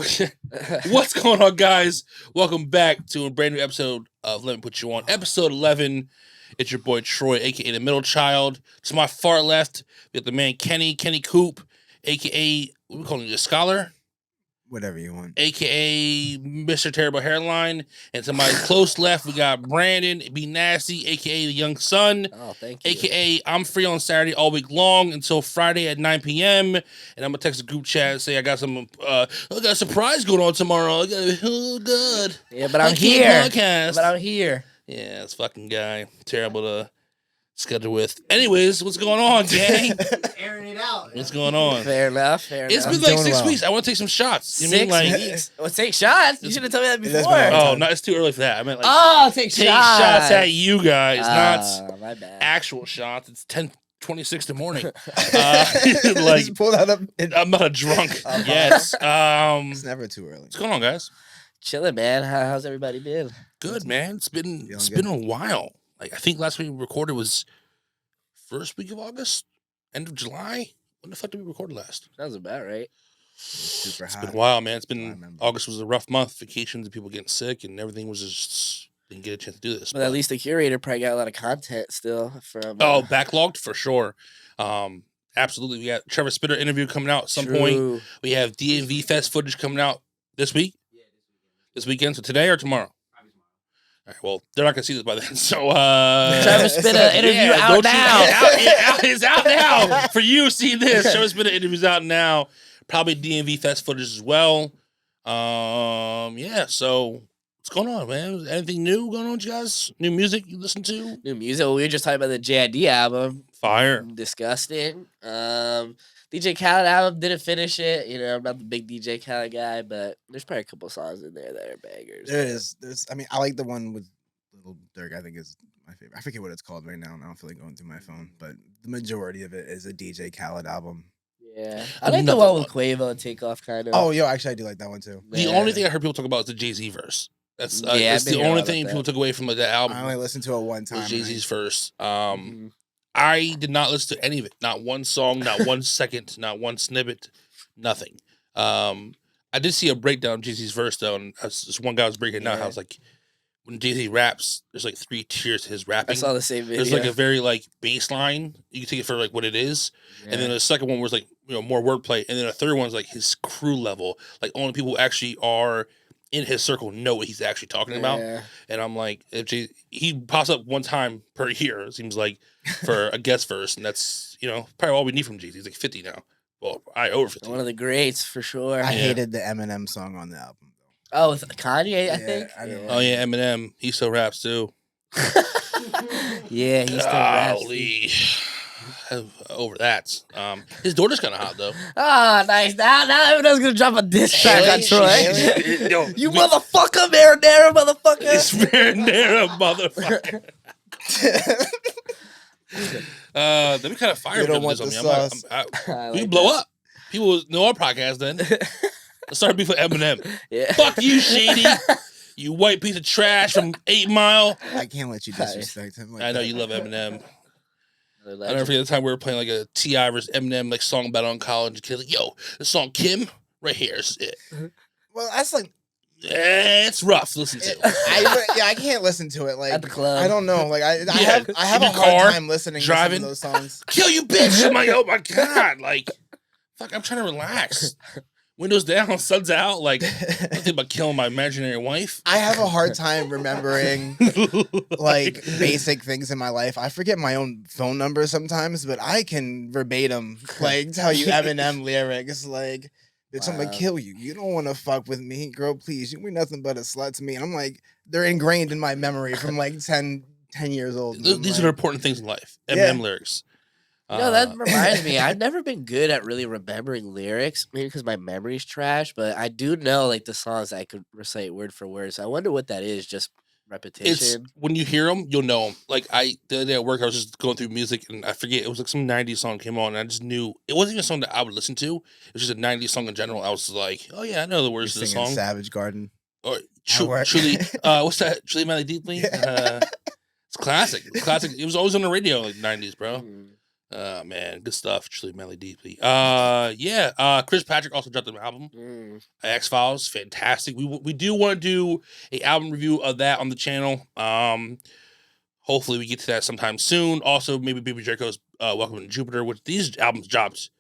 What's going on, guys? Welcome back to a brand new episode of Let Me Put You On. Episode 11. It's your boy Troy, aka the middle child. To my far left, we got the man Kenny Coop, aka what we calling you, a scholar? Whatever you want. AKA Mr. Terrible Hairline. And to my close left, we got Brandon, Be Nasty, AKA the Young Son. Oh, thank you. AKA I'm free on Saturday all week long until Friday at 9 p.m. And I'm going to text the group chat and say I got I got a surprise going on tomorrow. Oh, good. Yeah, but I'm here. Podcast. But I'm here. Yeah, this fucking guy. Terrible to schedule with. Anyways, what's going on, gang? Airing it out. What's going on? Fair enough. It's been like 6 weeks. I want to take some shots. You 6 mean like weeks? Well, take shots. You should have told me that It has before. been a long Oh, time. no, it's too early for that. I meant like take take shots. shots at you guys, not my bad. actual shots. It's 10:26 in the morning. Like, Like pull that up. I'm not a drunk yet. It's never too early. What's going on, guys? Chilling, man. How's everybody been? Good, man. It's been Feeling a while. Like I think last week we recorded was first week of August, end of July. When the fuck did we record last? Sounds about right. Super It's hot. been a while, man. It's I been remember. August was a rough month. Vacations and people getting sick and everything was just didn't get a chance to do this. But at least the curator probably got a lot of content still from. Oh, backlogged for sure. Absolutely. We got Trevor Spitter interview coming out at some point. True. We have DMV Fest footage coming out this week. This weekend. So today or tomorrow? All right, well, they're not gonna see this by then. So Trevor Spitter interview out don't now. It's out now. For you, see this. Trevor Spitter interview's out now. Probably DMV Fest footage as well. Yeah, so what's going on, man? Anything new going on with you guys? New music you listen to? New music. We were just talking about the JID album. Fire. Discussed it. DJ Khaled album, didn't finish it. You know, I'm not the big DJ Khaled guy, but there's probably a couple songs in there that are bangers. There is. I mean, I like the one with Little Dirk. I think is my favorite. I forget what it's called right now, and I don't feel like going through my phone. But the majority of it is a DJ Khaled album. Yeah. I like the Another one with Quavo and Takeoff kind of. Oh, yo, actually, I do like that one too. The only thing I heard people talk about is the Jay-Z verse. That's Yeah, I've it's been the hearing only about thing that. people took away from like, that album. I only listened to it one time. Was Jay-Z's verse. Mhm. I did not listen to any of it. Not one song, not one second, not one snippet, nothing. I did see a breakdown of Jay-Z's verse though, and this one guy was breaking it down. Yeah. I was like, when Jay-Z raps, there's like 3 tiers to his I rapping. saw the same video. There's like a very like bass line. You can take it for like what it is. Yeah. And then the second one was like, more wordplay. And then the third one's like his crew level. Like only people who actually are in his circle know what he's actually talking about. Yeah. And I'm like, he pops up one time per year, it seems like, for a guest verse. And that's, probably all we need from Jay-Z. He's like 50 now. Well, over 50. One of the greats for sure. I Yeah. hated the Eminem song on the album though. Oh, with Kanye, I Yeah, think. I know. Oh, yeah, Eminem. He still raps too. Yeah, he's still raps. Golly. Over that. His daughter's kind of hot, though. Ah, nice. Now everyone's gonna drop a diss track on Troy. Yo, You motherfucker, marinara motherfucker. It's marinara, motherfucker. That'd be kind of fire. You if don't they want did the something. sauce. I We like can blow that. up. People know our podcast then. Let's start beef with Eminem. Yeah. Fuck you, Shady. You white piece of trash from 8 Mile. I can't let you disrespect him. Like I know that. you love Eminem. Another I legend. never forget the time we were playing like a T.I. versus Eminem like song battle in college. Kids like, yo, this song Kim right here is it. Well, that's like It's rough to listen to. I can't listen to it. Like At the club. I don't know. Like I Yeah, have in a your hard car, time listening driving. to some of those songs. Kill you, bitch! I'm like, oh my god, like, fuck, I'm trying to relax. Windows down, sun's out. Like, I'm thinking about killing my imaginary wife. I have a hard time remembering like basic things in my life. I forget my own phone number sometimes, but I can verbatim like tell you Eminem lyrics like, bitch, I'm gonna Wow. kill you. You don't want to fuck with me, girl. Please, you were nothing but a slut to me. And I'm like, they're ingrained in my memory from like 10 years old. And I'm These like, are important things in life. Yeah. Eminem lyrics. No, that reminds me. I've never been good at really remembering lyrics, maybe because my memory's trash. But I do know like the songs I could recite word for word. So I wonder what that is. Just repetition. It's when you hear them, you'll know them. Like the other day at work, I was just going through music, and I forget it was like some '90s song came on, and I just knew it wasn't even a song that I would listen to. It was just a '90s song in general. I was like, oh yeah, I know the you're words to the singing song. Savage Garden. Or work. truly, what's that? Truly, Madly, Deeply. Yeah. It's classic. It's classic. It was always on the radio like '90s, bro. Mm. Man, good stuff. Truly, Melly deeply. Chris Patrick also dropped an album. X-Files, fantastic. We do want to do a album review of that on the channel. Hopefully we get to that sometime soon. Also, maybe Baby Draco's Welcome to Jupiter, which these albums dropped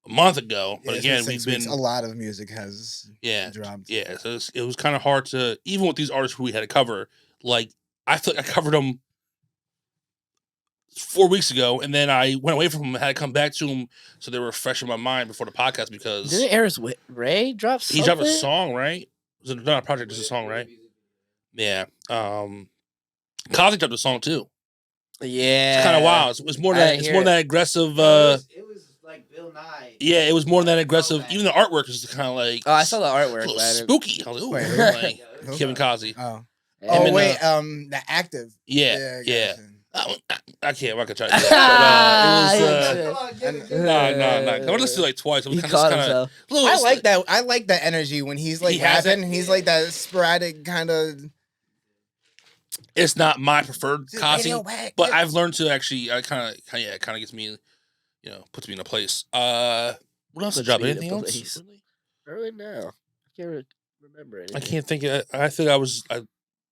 a month ago. But again, we've been a lot of music has dropped. Yeah, so it was kind of hard to, even with these artists who we had to cover. Like, I feel like I covered them 4 weeks ago, and then I went away from them and had to come back to them so they were fresh in my mind before the podcast because didn't Eris Ray drop something? He dropped a song, right? Was it not a project, just a song, right? Yeah. Kazi dropped a song too. Yeah. It's kind of wild. It's more that aggressive. It was like Bill Nye. Yeah, it was more than that aggressive. Even the artwork was kind of like. Oh, I saw the artwork. Spooky. I was like, ooh, like, Kevin Kazi. Oh. And wait. The active. Yeah. I can't. I'm not gonna try to do that. No. I want to see like twice. He caught himself. I like that. I like that energy when he's like rapping. And he's like that sporadic kind of. It's not my preferred Kazi, but I've learned to actually. It kind of gets me, puts me in a place. What else did drop? Anything else? Really? No, I can't remember anything. I can't think. I think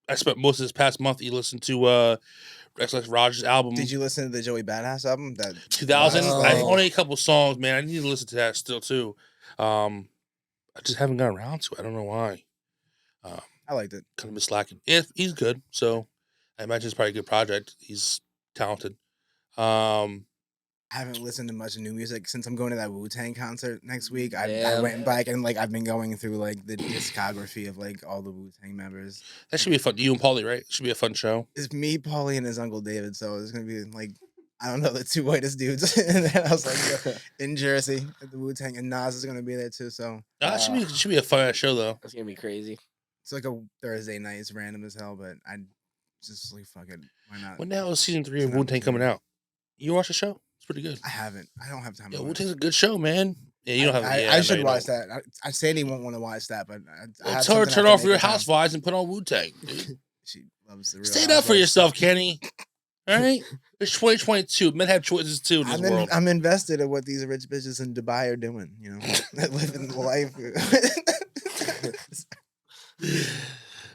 I spent most of this past month. You listened to Rexx Life Raj's album. Did you listen to the Joey Badass album? That 2000. I've only a couple songs, man. I need to listen to that still too. I just haven't gotten around to it. I don't know why. I liked it. Kind of been slacking. Yeah, he's good. So I imagine it's probably a good project. He's talented. I haven't listened to much new music since I'm going to that Wu-Tang concert next week. I went back and like I've been going through like the discography of like all the Wu-Tang members. That should be fun. You and Paulie, right? Should be a fun show. It's me, Paulie, and his uncle David. So it's gonna be like I don't know, the two whitest dudes. And then I was like in Jersey at the Wu-Tang, and Nas is gonna be there too. So it should be a fun show though. It's gonna be crazy. It's like a Thursday night. It's random as hell, but I just like fuck it. Why not? When now is season 3 of Wu-Tang coming out? You watch the show? It's pretty good. I haven't. I don't have time. Yeah, Wu-Tang's a good show, man. Yeah, you don't have. I should watch that. Sandy won't want to watch that, but tell her to turn off Real Housewives and put on Wu-Tang. She loves the Real Stand up for yourself, Kenny. All right, it's 2022. Men have choices too in this world. I'm invested in what these rich bitches in Dubai are doing. Living the life.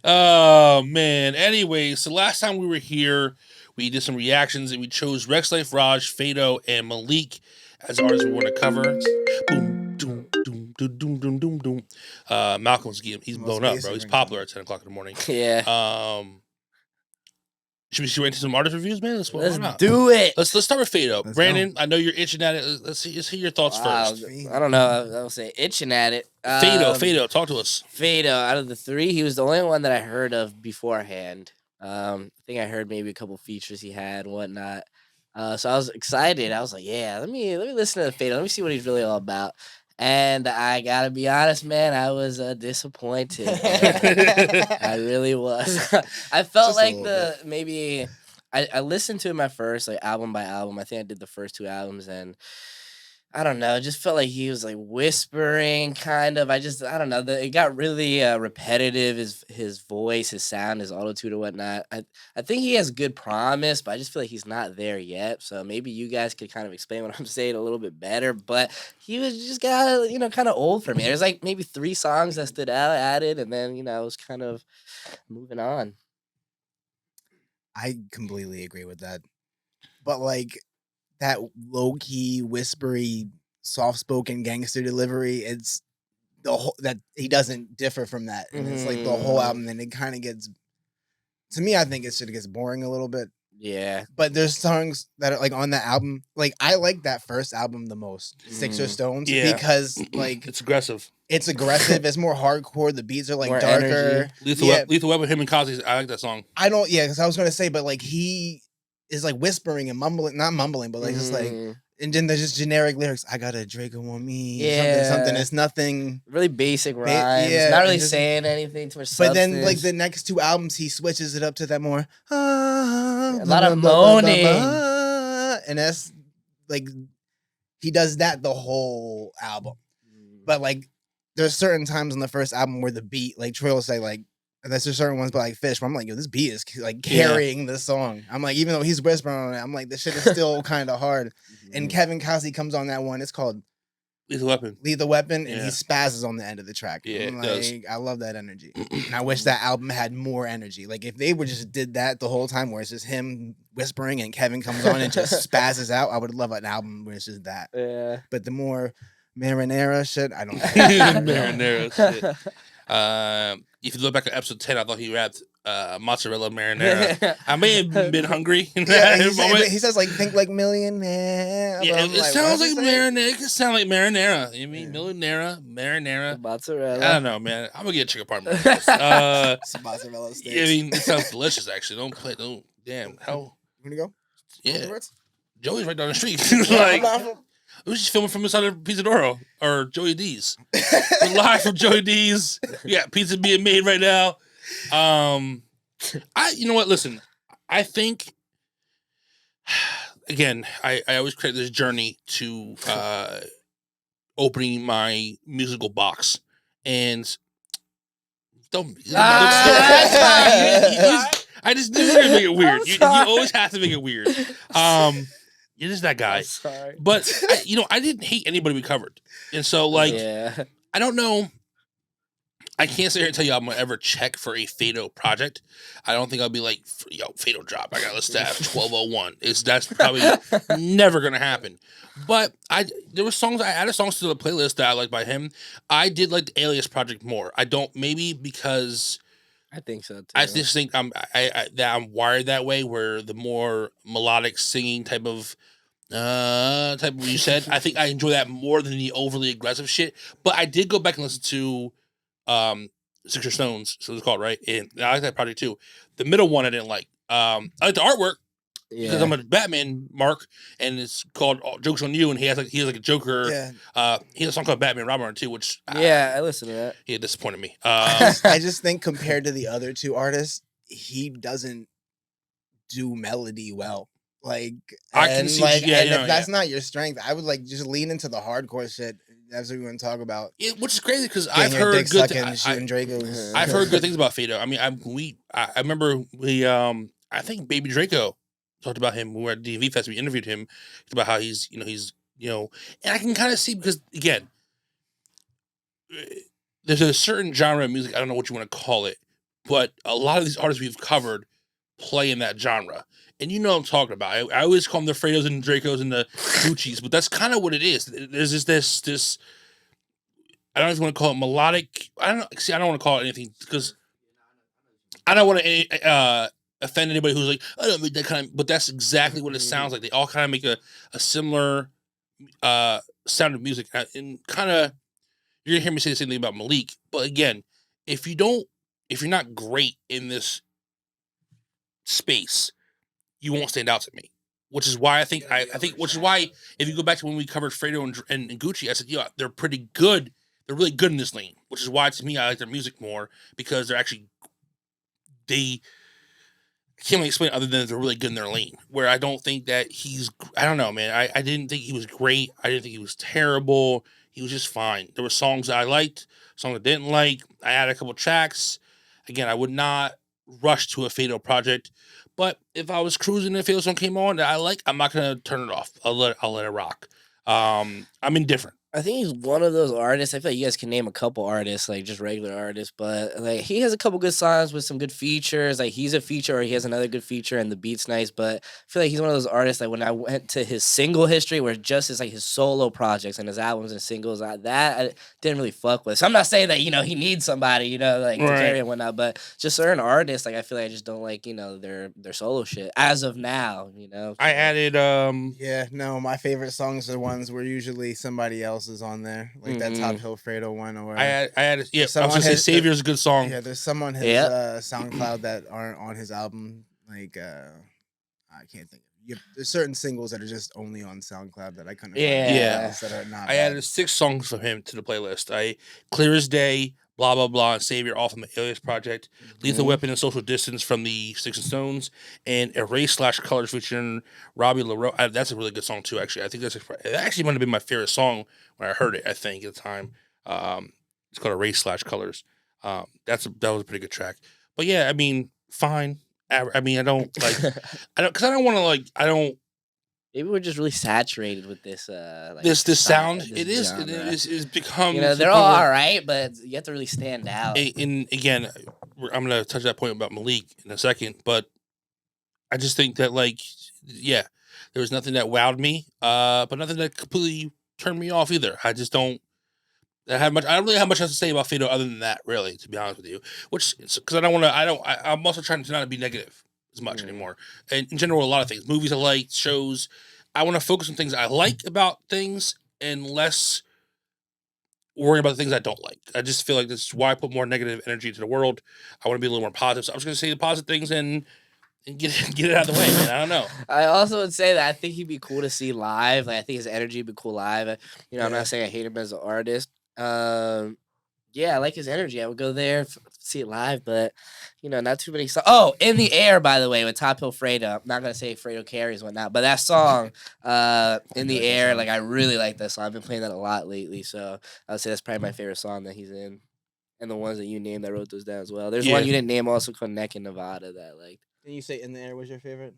Oh man. Anyway, so last time we were here, we did some reactions and we chose Rexx Life Raj, Phaydo, and Malik as artists we want to cover. Boom, doom, doom, doom, doom, doom, doom, doom. Malcolm's he's blown up, bro. He's popular at 10 o'clock in the morning. Yeah. Should we into some artist reviews, man? Let's do it. Let's start with Phaydo. Brandon, I know you're itching at it. Let's hear your thoughts first. I don't know. I'll say itching at it. Phaydo, talk to us. Phaydo, out of the three, he was the only one that I heard of beforehand. I think I heard maybe a couple features he had and whatnot. So I was excited. I was like, yeah, let me listen to Phaydo. Let me see what he's really all about. And I gotta be honest, man, I was disappointed. I really was. I felt like maybe I listened to him at first, like album by album. I think I did the first 2 albums, and I don't know. It just felt like he was like whispering, kind of. I don't know. It got really repetitive. His voice, his sound, his auto-tune and whatnot. I think he has good promise, but I just feel like he's not there yet. So maybe you guys could kind of explain what I'm saying a little bit better. But he was just kind of old for me. There's like maybe 3 songs that stood out added, and then I was kind of moving on. I completely agree with that. But like that low-key, whispery, soft-spoken gangster delivery, it's the whole that he doesn't differ from that. And it's like the whole album, and it kind of gets, to me, I think it gets boring a little bit. Yeah. But there's songs that are like on that album. Like I like that first album the most, Sticks or Stones, because like it's aggressive. It's aggressive. It's more hardcore. The beats are like more darker. Lethal Weapon, him and Kazi. I like that song. Because I was gonna say, but like he is like whispering and mumbling, not mumbling, but like just like, and then there's just generic lyrics. I got a Draco on me. Something. It's nothing. Really basic rhymes. Not really saying anything too much substance. But then like the next 2 albums, he switches it up to that more. A lot of moaning. And that's like, he does that the whole album. But like, there's certain times on the first album where the beat, like Troy will say, like, And there's just certain ones, but like Fish, where I'm like, yo, this beat is like carrying the song. I'm like, even though he's whispering on it, I'm like, this shit is still kind of hard. And Kevin Costner comes on that one. It's called Lethal Weapon. Lethal Weapon, and Yeah. he spazzes on the end of the track. Yeah, I'm it does. like, I love that energy. And I wish that album had more energy. Like if they would just did that the whole time, where it's just him whispering and Kevin comes on and just spazzes out, I would love an album where it's just that. Yeah. But the more marinara shit, I don't think Marinara shit. If you look back at episode 10, I thought he rapped mozzarella marinara. I may have been hungry in Yeah, that moment. he says like think like millionaire. Yeah, But I'm it sounds like what's he saying? marinara. It could sound like marinara. You mean marinara? Mozzarella. I don't know, man. I'm gonna get a chicken parm. I Some mozzarella sticks. mean, it sounds delicious. Actually, don't. Damn, how? You gonna go? Yeah, Afterwards? Joey's right down the street. Yeah, Like, I'm not- we was just filming from inside of Pizzadoro or Joey D's. We're live from Joey D's. Yeah, pizza being made right now. You know what? Listen, I think again, I always create this journey to opening my musical box, and don't. I just knew you were gonna make it weird. You always have to make it weird. You're just that guy. I'm sorry. But I didn't hate anybody we covered, and so like Yeah. I don't know. I can't sit here and tell you I'm gonna ever check for a Phaydo project. I don't think I'll be like, yo, Phaydo drop. I gotta listen to 1201. That's probably never gonna happen. But there were songs I added songs to the playlist that I liked by him. I did like the Alias project more. I don't maybe because I think so too. I just think that I'm wired that way, where the more melodic singing type of what you said, I think I enjoy that more than the overly aggressive shit. But I did go back and listen to Six or Stones, so it's called, right? And I like that project too. The middle one I didn't like. I like the artwork because I'm a Batman mark, and it's called Jokes on You, and he has like a Joker. Yeah. He has a song called Batman Robin too, which I listened to that. he disappointed me. I just think compared to the other two artists, he doesn't do melody well. Like I can and, see- like, yeah, and yeah, if that's not your strength, I would like just lean into the hardcore shit. That's what we want to talk about. Which is crazy because Getting I've your heard dick good. sucking, shooting Dracos. I've heard good things about Phaydo. I mean, I remember I think Baby Draco talked about him when we were at DV Fest. We interviewed him about how he's and I can kind of see because again, there's a certain genre of music. I don't know what you want to call it, but a lot of these artists we've covered play in that genre. And you know what I'm talking about. I always call them the Freydos and Dracos and the Gucci's, but that's kind of what it is. There's this I don't even want to call it melodic. I don't want to call it anything because I don't want to offend anybody who's like, I don't make that kind of, but that's exactly what it sounds like. They all kind of make a similar sound of music. And kind of, you're going to hear me say the same thing about Malik. But again, if you're not great in this space, you won't stand out to me. Which is why which is why if you go back to when we covered Phaydo and Gucci, I said, yeah, they're pretty good. They're really good in this lane, which is why to me I like their music more because they're actually I can't really explain it other than they're really good in their lane. Where I don't think that I don't know, man. I didn't think he was great. I didn't think he was terrible. He was just fine. There were songs that I liked, songs I didn't like. I added a couple tracks. Again, I would not rush to a Phaydo project, but if I was cruising and a Phaydo song came on that I like, I'm not gonna turn it off. I'll let it rock. I'm indifferent. I think he's one of those artists. I feel like you guys can name a couple artists, like just regular artists, but like he has a couple good songs with some good features. Like he's a feature or he has another good feature and the beat's nice. But I feel like he's one of those artists like when I went to his single history where just his solo projects and his albums and singles, I didn't really fuck with. So I'm not saying that, he needs somebody, like to carry and whatnot, but just certain artists, like I feel like I just don't like, their solo shit as of now, I added Yeah, no, my favorite songs are ones where usually somebody else is on there, like that Top Hill Fredo one, or I added. Yeah, I was someone gonna say has- Savior's a good song. yeah, there's some on his SoundCloud that aren't on his album. Like I can't think. There's certain singles that are just only on SoundCloud that I couldn't. find Yeah. else that are not. I bad. added 6 songs from him to the playlist. Clear as Day, Blah Blah Blah, and Savior all from the Alias project. Lethal Weapon and Social Distance from the Sticks and Stones, and Erase/Colors featuring Robbie LaRoe. That's a really good song too. Actually, I think it actually might have been my favorite song when I heard it. I think at the time, it's called Erase/Colors. That was a pretty good track. But yeah, I mean, fine. I mean, I don't because I don't want to Maybe we're just really saturated with this this sound. this It genre. is become You know, they're all right, but you have to really stand out. And again, I'm gonna touch that point about Malik in a second, but I just think that yeah, there was nothing that wowed me, but nothing that completely turned me off either. I just don't. I don't really have much else to say about Phaydo other than that, really, to be honest with you. Which, because I don't want to, I'm also trying to not be negative as much anymore. And in general, a lot of things, movies I like, shows, I want to focus on things I like about things and less worrying about the things I don't like. I just feel like this is why I put more negative energy into the world. I want to be a little more positive. So I'm just going to say the positive things and get it out of the way, man. I don't know. I also would say that I think he'd be cool to see live. Like, I think his energy would be cool live. You know, I'm not saying I hate him as an artist. Yeah, I like his energy. I would go there, see it live, but you know, not too many songs. Oh, In the Air, by the way, with Top Hill Phaydo. I'm not gonna say Phaydo carries whatnot, but that song, In the Air, like I really like that song. I've been playing that a lot lately, so I would say that's probably my favorite song that he's in. And the ones that you named, I wrote those down as well. There's one you didn't name also called Neck in Nevada that like. Didn't you say In the Air was your favorite?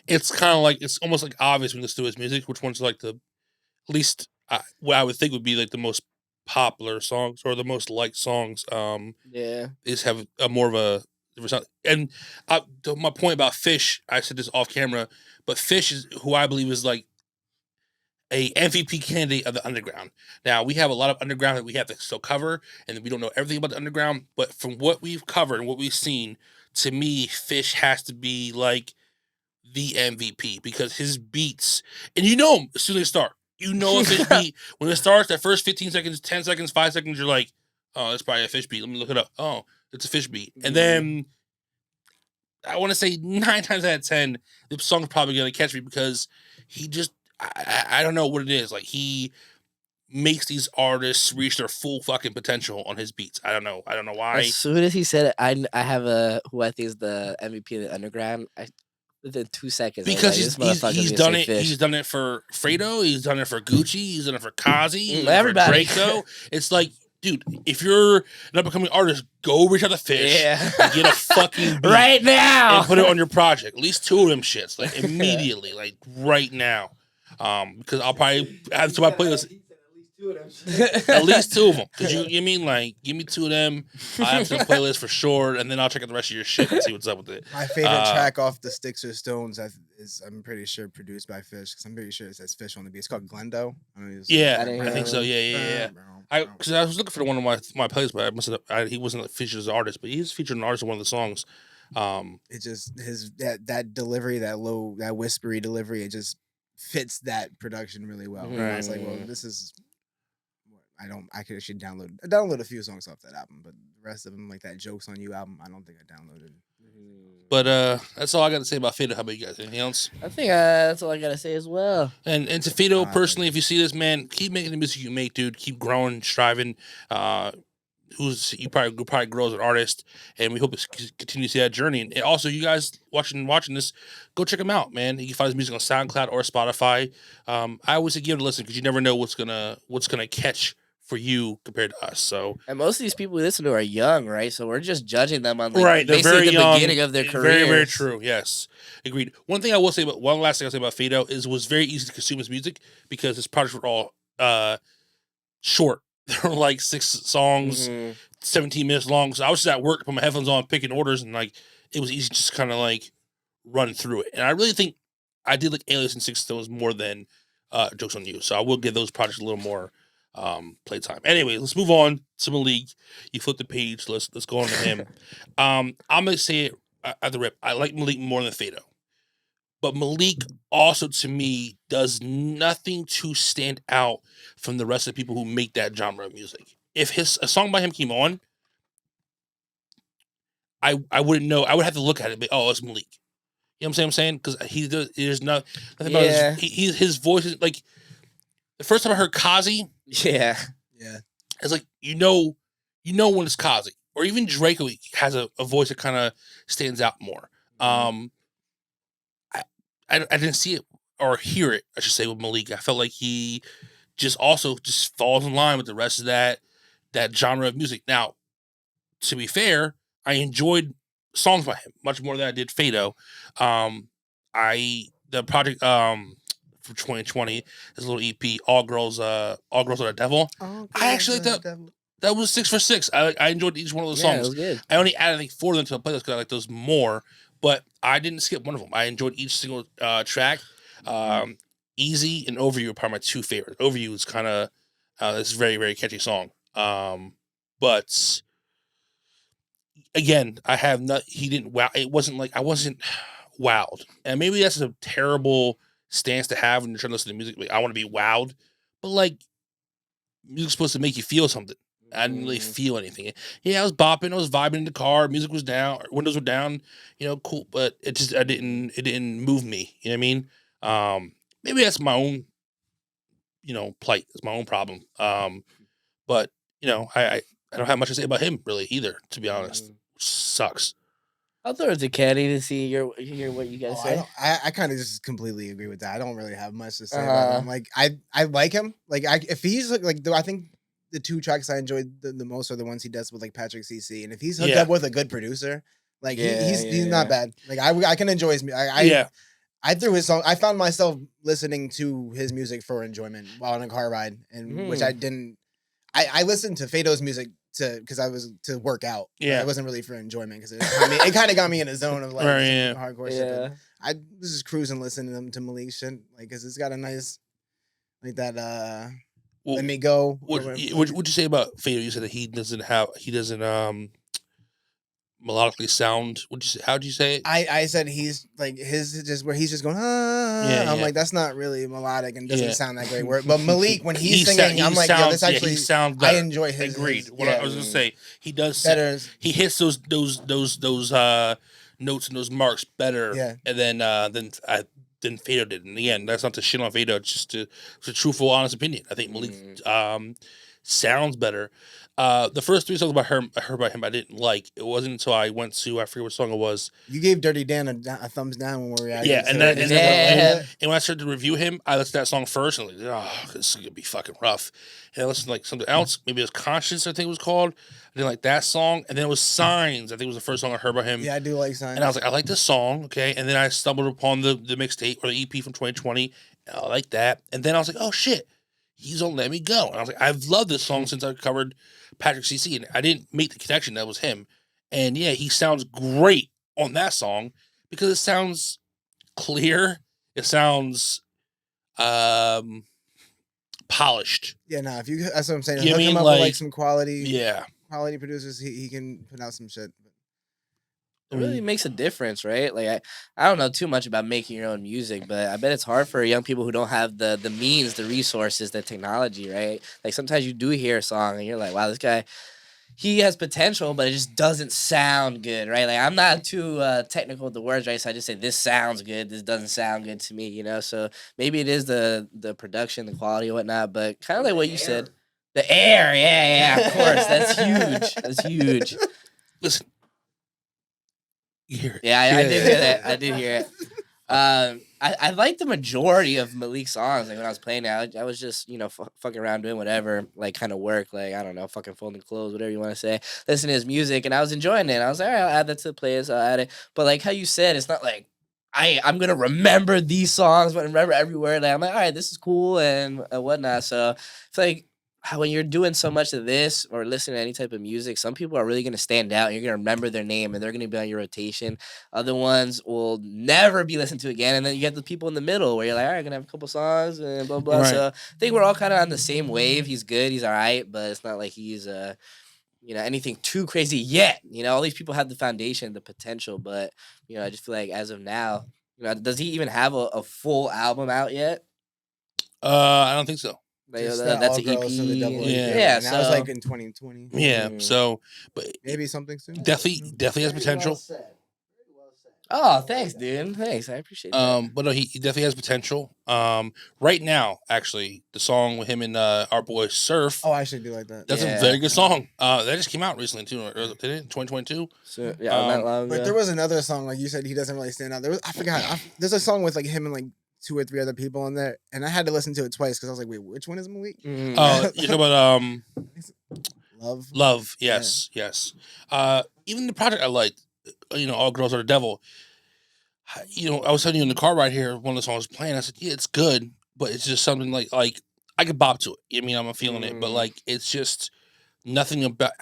It's kind of like, it's almost like obvious when you listen to his music, which one's like the least, what I would think would be like the most popular songs or the most liked songs. Is have a more of a different sound. And my point about Fish, I said this off camera, but Fish is who I believe is like a MVP candidate of the underground. Now we have a lot of underground that we have to still cover, and we don't know everything about the underground. But from what we've covered and what we've seen, to me, Fish has to be like the MVP because his beats, and you know him as soon as they start. You know a Fish beat when it starts. That first 15 seconds, 10 seconds, 5 seconds, you're like, oh, it's probably a Fish beat. Let me look it up. Oh, it's a Fish beat. And then I want to say 9 times out of 10, the song's probably gonna catch me because he just, I don't know what it is. Like he makes these artists reach their full fucking potential on his beats. I don't know why. As soon as he said it, I have a who I think is the MVP of the underground. Within 2 seconds, because he's done it. Fish. He's done it for Phaydo. He's done it for Gucci. He's done it for Kazi. Everybody. For Draco. It's like, dude, if you're an up and coming artist, go reach out to Fish and get a fucking beat right now and put it on your project. At least 2 of them shits, like immediately, like right now. Because I'll probably add to my playlist. At least 2 of them. Cause you mean like give me 2 of them. I'll add to the playlist for sure, and then I'll check out the rest of your shit and see what's up with it. My favorite track off the Sticks or Stones is I'm pretty sure produced by Fish because I'm pretty sure it says Fish on the beat. It's called Glendo. I think so. Yeah. Because I was looking for one of my playlists, but I must have. He wasn't featured as an artist, but he's featured an artist in one of the songs. It just that delivery, that low, that whispery delivery, it just fits that production really well. Right. I was like, well, this is. I could actually download a few songs off that album, but the rest of them, like that Jokes on You album, I don't think I downloaded. But that's all I got to say about Phaydo. How about you guys? Anything else? I think that's all I gotta say as well. And to Phaydo personally, if you see this, man, keep making the music you make, dude. Keep growing, striving. You probably grow as an artist, and we hope to continue to see that journey. And also, you guys watching this, go check him out, man. You can find his music on SoundCloud or Spotify. I always say give it a listen because you never know what's gonna catch for you compared to us. So, and most of these people we listen to are young, right? So we're just judging them on they're very young, beginning of their career. Very, very true. Yes, agreed. One last thing I'll say about Phaydo is it was very easy to consume his music because his projects were all short. They were like 6 songs, 17 minutes long. So I was just at work, put my headphones on, picking orders, and like it was easy to just kind of like run through it. And I really think I did like Alias and 6 Stones more than Jokes on You. So I will give those projects a little more playtime. Anyway, let's move on to Malik. You flip the page. Let's go on to him. I'm gonna say it at the rip. I like Malik more than Phaydo, but Malik also to me does nothing to stand out from the rest of the people who make that genre of music. If a song by him came on, I wouldn't know. I would have to look at it and be, oh, it's Malik. You know what I'm saying? Because there's nothing about his voice is like the first time I heard Kazi. Yeah. It's like you know when it's Kazi, or even Draco has a voice that kind of stands out more. I didn't see it or hear it, I should say, with Malik. I felt like he just falls in line with the rest of that that genre of music. Now, to be fair, I enjoyed songs by him much more than I did Phaydo. The project for 2020, his little EP, All Girls Are the Devil. I actually like that. That was 6 for 6. I enjoyed each one of those Yeah, it songs. was good. I only added, I think, 4 of them to the playlist because I like those more. But I didn't skip one of them. I enjoyed each single track. Easy and Over You are probably my 2 favorites. Over You is kind of this very, very catchy song. But again, he didn't wow. It wasn't like I wasn't wowed. And maybe that's a terrible stance to have when you're trying to listen to music. Like, I want to be wowed. But like, music's supposed to make you feel something. I didn't really feel anything. Yeah, I was bopping, I was vibing in the car, music was down, windows were down, cool, but it didn't move me. You know what I mean? Maybe that's my own, plight. It's my own problem. But I don't have much to say about him really either, to be honest. Sucks. I'll throw it to Kenny to hear what you guys say. I kind of just completely agree with that. I don't really have much to say about him. Like I like him. Like if he's like I think the 2 tracks I enjoyed the most are the ones he does with like Patrick CC. And if he's hooked up with a good producer, like he's not bad. Like I can enjoy his music. I threw his song. I found myself listening to his music for enjoyment while on a car ride, and which I didn't. I listened to Phaydo's music because I was to work out. Yeah, it wasn't really for enjoyment because it kind of got me in a zone of like hardcore shit. I was just cruising listening to Malik shit, like because it's got a nice like that. Let Me Go. What'd you say about Phaydo? You said that he doesn't melodically sound. How'd you say it? I said he's like his just where he's just going. I'm like that's not really melodic and doesn't sound that great. But Malik when he's singing, I'm like, this actually he sounds better. I enjoy his. Agreed. I was gonna say he does better. He hits those notes and those marks better. Yeah. And than Phaydo did. And again, that's not to shit on Phaydo. It's just it's a truthful, honest opinion. I think Malik sounds better. The first 3 songs I heard by him I didn't like. It wasn't until I went to, I forget what song it was. You gave Dirty Dan a thumbs down when we were reacting. Yeah, and when I started to review him, I listened to that song first and I was like, this is gonna be fucking rough. And I listened to like something else, maybe it was Conscience, I think it was called. I didn't like that song, and then it was Signs. I think it was the first song I heard by him. Yeah, I do like Signs. And I was like, I like this song, okay. And then I stumbled upon the mixtape or the EP from 2020. And I like that. And then I was like, oh shit, he's on Let Me Go. And I was like, I've loved this song since I covered Patrick CC, and I didn't make the connection that was him. And yeah, he sounds great on that song because it sounds clear. It sounds polished. Yeah, that's what I'm saying. You know what I mean? Him up with like some quality producers, he can put out some shit. It really makes a difference, right? Like I don't know too much about making your own music, but I bet it's hard for young people who don't have the means, the resources, the technology, right? Like sometimes you do hear a song and you're like, wow, this guy, he has potential, but it just doesn't sound good, right? Like I'm not too technical with the words, right? So I just say this sounds good, this doesn't sound good to me, So maybe it is the production, the quality, and whatnot. But kind of like what you said, the air, yeah, of course, that's huge. That's huge. Listen. You hear it. Yeah, I did hear that. I did hear it. I like the majority of Malik's songs. Like when I was playing it, I was just fucking around doing whatever, like kind of work, like I don't know, fucking folding clothes, whatever you want to say. Listen to his music, and I was enjoying it. I was like, all right, I'll add that to the playlist. I'll add it. But like how you said, it's not like I'm gonna remember these songs, but remember every word. Like I'm like, all right, this is cool and whatnot. So it's like, when you're doing so much of this or listening to any type of music, some people are really going to stand out and you're going to remember their name and they're going to be on your rotation. Other ones will never be listened to again. And then you get the people in the middle where you're like, all right, I'm going to have a couple songs and blah, blah. Right. So I think we're all kind of on the same wave. He's good. He's all right. But it's not like he's, anything too crazy yet. All these people have the foundation, the potential. But, I just feel like as of now, does he even have a full album out yet? I don't think so. Like, that's an EP. Yeah, so that was like in 2020. Yeah, so but maybe something soon. Definitely has potential. Oh, thanks, dude. Thanks, I appreciate that. But no, he definitely has potential. Right now, actually, the song with him and our boy Surf. Oh, I actually do like that. That's a very good song. That just came out recently too. Did it? 2022. So yeah, not long ago. But there was another song like you said. He doesn't really stand out. I forgot. There's a song with like him and like 2 or 3 other people in there, and I had to listen to it twice because I was like, "Wait, which one is Malik?" Oh, you talking about Love, yes, yes. Even the project I liked, All Girls Are the Devil. I was telling you in the car right here, one of the songs was playing. I said, yeah, it's good, but it's just something like I could bop to it. I mean, I'm feeling it, but like it's just nothing about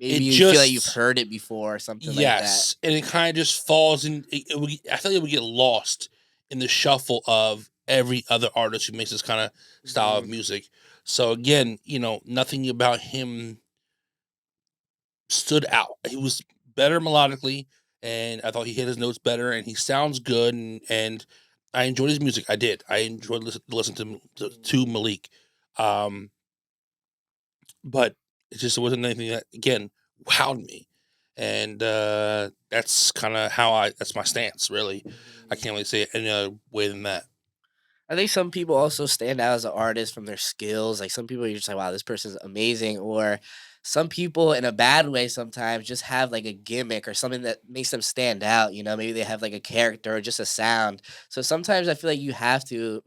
Maybe it you just feel like you've heard it before or something like that. yes, and it kind of just falls in. I feel like it would get lost in the shuffle of every other artist who makes this kind of style of music. So again, nothing about him stood out. He was better melodically, and I thought he hit his notes better, and he sounds good, and I enjoyed his music. I did. I enjoyed listening to Malik, but it wasn't anything that again wowed me, and that's kind of that's my stance. Really, I can't really say it any other way than that. I think some people also stand out as an artist from their skills. Like some people, you're just like, wow, this person's amazing. Or some people, in a bad way, sometimes just have like a gimmick or something that makes them stand out. Maybe they have like a character or just a sound. So sometimes I feel like you have to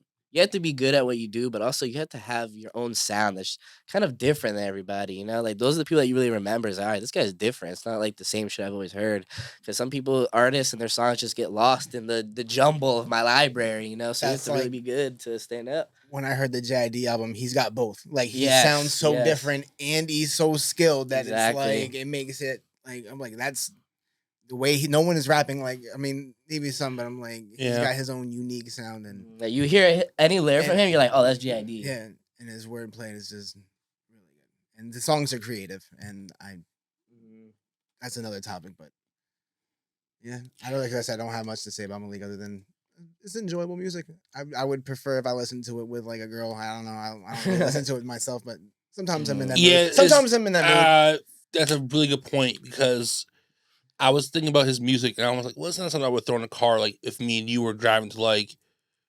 be good at what you do, but also you have to have your own sound that's kind of different than everybody. Like those are the people that you really remember. Is all right, this guy's different. It's not like the same shit I've always heard. Because some people, artists, and their songs just get lost in the jumble of my library. So you have That's to really like- be good to stand up. When I heard the JID album, he's got both. Like he Yes, sounds so yes. different, and he's so skilled that Exactly. it's like it makes it like I'm like that's the way no one is rapping. Like I mean, maybe some, but I'm like he's Yeah. got his own unique sound, and Like you hear any lyric from him, you're like, oh, that's GID. yeah, and his wordplay is just really good, and the songs are creative, and that's another topic, but yeah, like I said, I don't have much to say about Malik other than it's enjoyable music. I would prefer if I listened to it with like a girl. I don't know. I don't really listen to it myself, but sometimes I'm in that mood. Sometimes I'm in that mood. That's a really good point because I was thinking about his music and I was like, well, it's not something I would throw in a car like if me and you were driving to like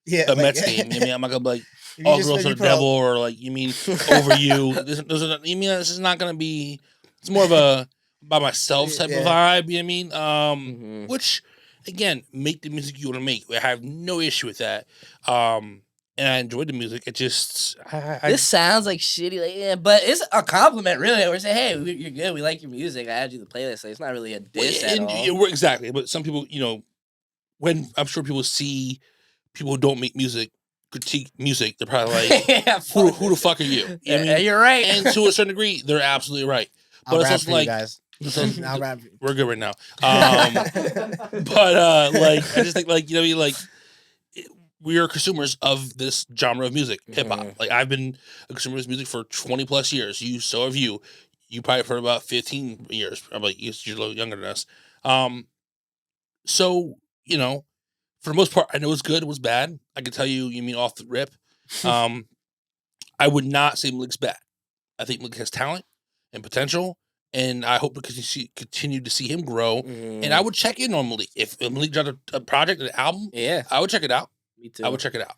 Yeah, a like, Mets game. I mean, I'm not gonna be like if you All just- Girls if Are you the put a- Devil or like you mean Over You. This is not gonna be. It's more of a by myself type of vibe. You know what I mean? Which again, make the music you want to make. I have no issue with that. And I enjoyed the music. It just This sounds like shitty, like yeah, but it's a compliment, really. We're saying, hey, you're good. We like your music. I added you to the playlist. Like, it's not really a diss at all. Exactly. But some people, when I'm sure people see people who don't make music critique music, they're probably like, yeah, who the fuck are you? You know what I mean? You're right. And to a certain degree, they're absolutely right. But I'll it's rap also for you like, guys. I'll rap. we're good right now. But like, I just think like, we are consumers of this genre of music, hip hop. Like I've been a consumer of this music for 20 plus years. So have you. You probably heard about 15 years. Probably you're a little younger than us. So, for the most part, I know it's good. It was bad. I can tell you mean off the rip. I would not say Malik's bad. I think Malik has talent and potential, and I hope to continue to see him grow. And I would check in on Malik. If Malik dropped a project, an album, Yeah, I would check it out. me too. I would check it out.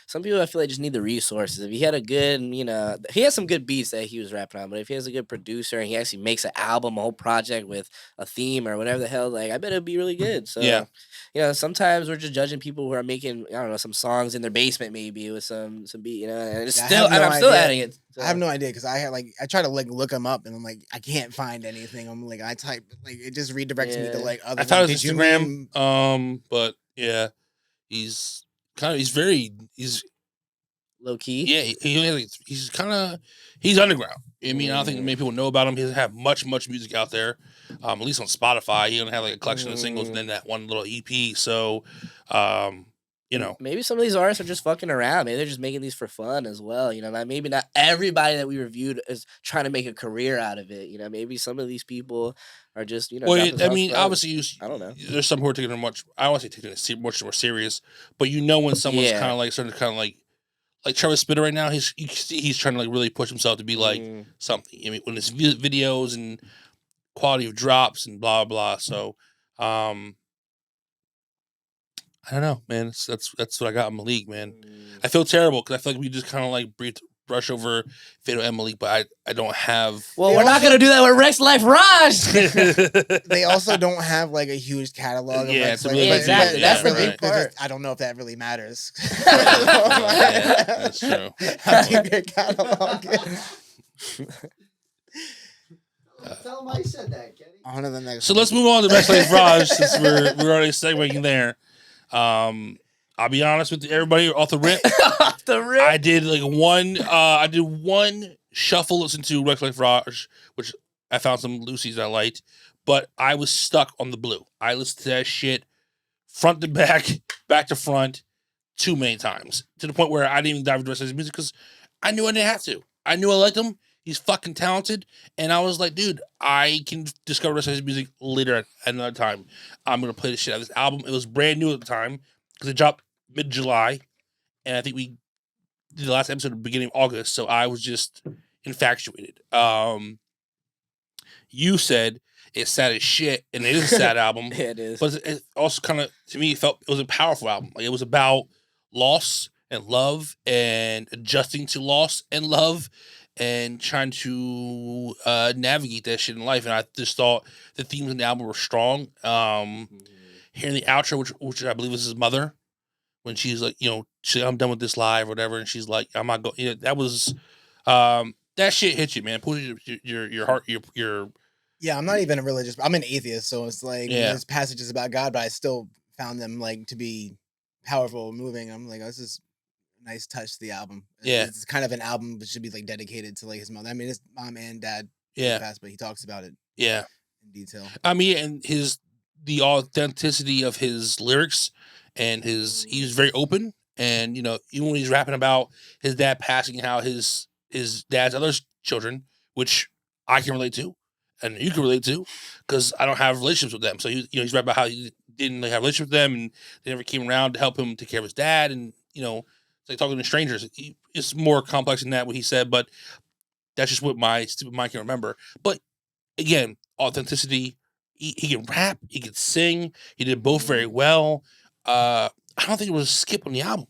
Some people I feel like just need the resources. If he had a good, he has some good beats that he was rapping on, but if he has a good producer and he actually makes an album, a whole project with a theme or whatever the hell, like I bet it'd be really good. So Yeah. Sometimes we're just judging people who are making, I don't know, some songs in their basement maybe with some beat, and it's Yeah, I still, have no and I'm still idea. adding it. I have no idea because I try to like look them up and I'm like I can't find anything. I'm like I type like it just redirects me to like other. I thought it was Did you Instagram. mean- But yeah, he's Low key. yeah, he's underground. I mean, I don't think many people know about him. He doesn't have much music out there, at least on Spotify. He only have like a collection of singles and then that one little EP. So, Maybe some of these artists are just fucking around. Maybe they're just making these for fun as well. Maybe not everybody that we reviewed is trying to make a career out of it. Maybe some of these people are just, well, dropping I songs mean, for fun. obviously, I don't know. There's some who are taking it much. I don't want to say taking it much more serious, but when someone's Yeah. kind of like starting to kind of like Travis Spitter right now, you can see he's trying to like really push himself to be like something. I mean, when it's videos and quality of drops and blah blah. So, I don't know, man. That's what I got in Malik, man. I feel terrible because I feel like we just kind of like brush over Phaydo and Malik, but I don't have. Well, we're not gonna do that with Rexx Life Raj. They also don't have like a huge catalog. Yeah, of it's a like, really big exactly. That's the big big part. I don't know if that really matters. Yeah, that's true. How deep your catalog is. Tell him I said that, Kenny. On to the next. So let's move on to Rexx Life Raj since we're already segueing there. I'll be honest with everybody off the rip. Off the rip. I did one shuffle listen to Rexx Life Raj, which I found some Lucy's I liked, but I was stuck on the blue. I listened to that shit front to back, back to front, too many times, to the point where I didn't even dive into the rest of his music because I knew I didn't have to. I knew I liked him. He's fucking talented, and I was like, dude, I can discover the rest of his music later at another time. I'm gonna play the shit out of this album. It was brand new at the time because it dropped mid-July, and I think we did the last episode at the beginning of August, so I was just infatuated. You said it's sad as shit, and it is a sad album. Yeah, it is. But it also kind of, to me, it was a powerful album. Like, it was about loss and love and adjusting to loss and love and trying to navigate that shit in life. And I just thought the themes in the album were strong. Hearing the outro, which I believe is his mother, when she's like, I'm done with this live or whatever, and she's like, I'm not going. That was that shit hit you, man. Put your heart, your. Yeah, I'm not even a religious. I'm an atheist, so it's like there's passages about God, but I still found them like to be powerful, moving. I'm like, oh, this is a nice touch to the album. Yeah, it's kind of an album that should be like dedicated to like his mother. I mean, his mom and dad passed, but he talks about it. Yeah, in detail. I mean, and the authenticity of his lyrics and he's very open, and even when he's rapping about his dad passing, how his dad's other children, which I can relate to. And you can relate to, because I don't have relationships with them. So he's right about how he didn't have a relationship with them, and they never came around to help him take care of his dad. And it's like talking to strangers. It's more complex than that what he said, but that's just what my stupid mind can remember. But again, authenticity. He can rap, he can sing. He did both very well. I don't think there was a skip on the album,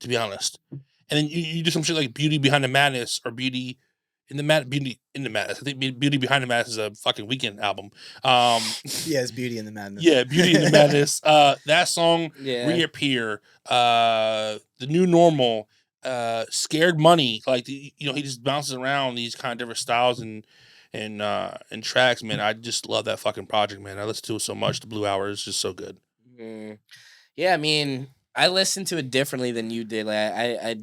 to be honest. And then you do some shit like "Beauty Behind the Madness" or "Beauty in the Madness." I think "Beauty Behind the Madness" is a fucking Weekend album. Yeah, it's "Beauty in the Madness." Yeah, "Beauty in the Madness." That song, "Reappear," "The New Normal," "Scared Money." Like he just bounces around these kind of different styles and tracks. Man, I just love that fucking project, man. I listen to it so much. The Blue Hour is just so good. Yeah, I mean, I listened to it differently than you did. Like I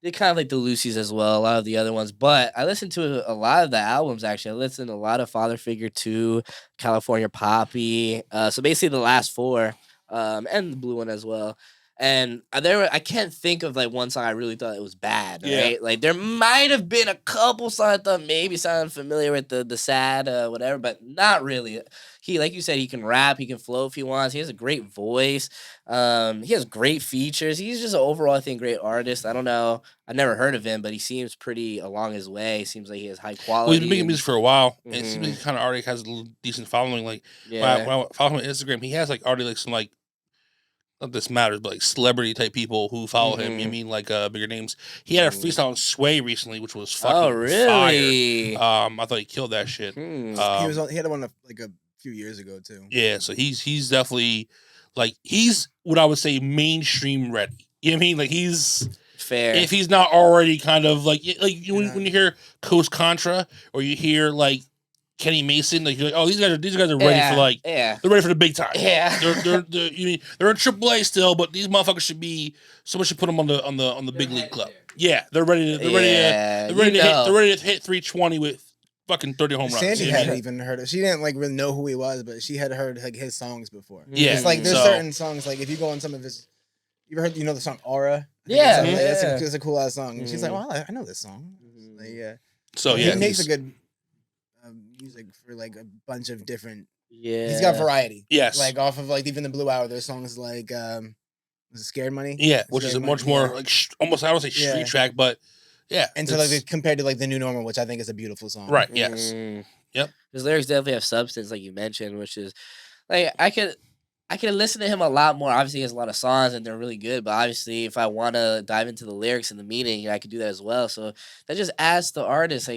did kind of like the Lucy's as well, a lot of the other ones, but I listened to a lot of the albums, actually. I listened to a lot of Father Figure 2, California Poppy, so basically the last four, and the blue one as well. And I can't think of like one song I really thought it was bad, right? Yeah. Like there might have been a couple songs I thought maybe sounded familiar with the sad whatever, but not really. He, like you said, he can rap, he can flow if he wants. He has a great voice. He has great features. He's just an overall, I think, great artist. I don't know. I never heard of him, but he seems pretty along his way. Seems like he has high quality. Well, he's been making music for a while, and it seems like he kind of already has a little decent following. Like, when I follow him on Instagram, he has like already like some like, not this matters, but like celebrity type people who follow him. You mean like bigger names? He had a freestyle on Sway recently, which was fucking really fire. I thought he killed that shit. He had one like a few years ago too. Yeah, so he's definitely like, he's what I would say mainstream ready. You know what I mean? Like, he's fair. If he's not already kind of like when you hear Coast Contra or you hear like Kenny Mason, like you're like, oh, these guys are ready for like they're ready for the big time. Yeah, they're in AAA still, but these motherfuckers should be, someone should put them on the big league club. Yeah, they're ready to hit 320 with fucking 30 home runs. Sandy hadn't even heard it. She didn't like really know who he was, but she had heard like his songs before. Yeah, it's like there's certain songs, like if you go on some of his, you ever heard the song Aura? Yeah, it's a cool ass song. And she's like, well, I know this song. Like, so he makes a good music for like a bunch of different. Yeah, he's got variety. Yes, like off of like even the Blue Hour, there's songs like was it Scared Money? Yeah, which is a much more like almost, I don't say street track, but yeah. And so like compared to like the New Normal, which I think is a beautiful song. Right. Yes. Yep. His lyrics definitely have substance, like you mentioned, which is like I could listen to him a lot more. Obviously, he has a lot of songs and they're really good, but obviously, if I want to dive into the lyrics and the meaning, I could do that as well. So that just adds to the artist.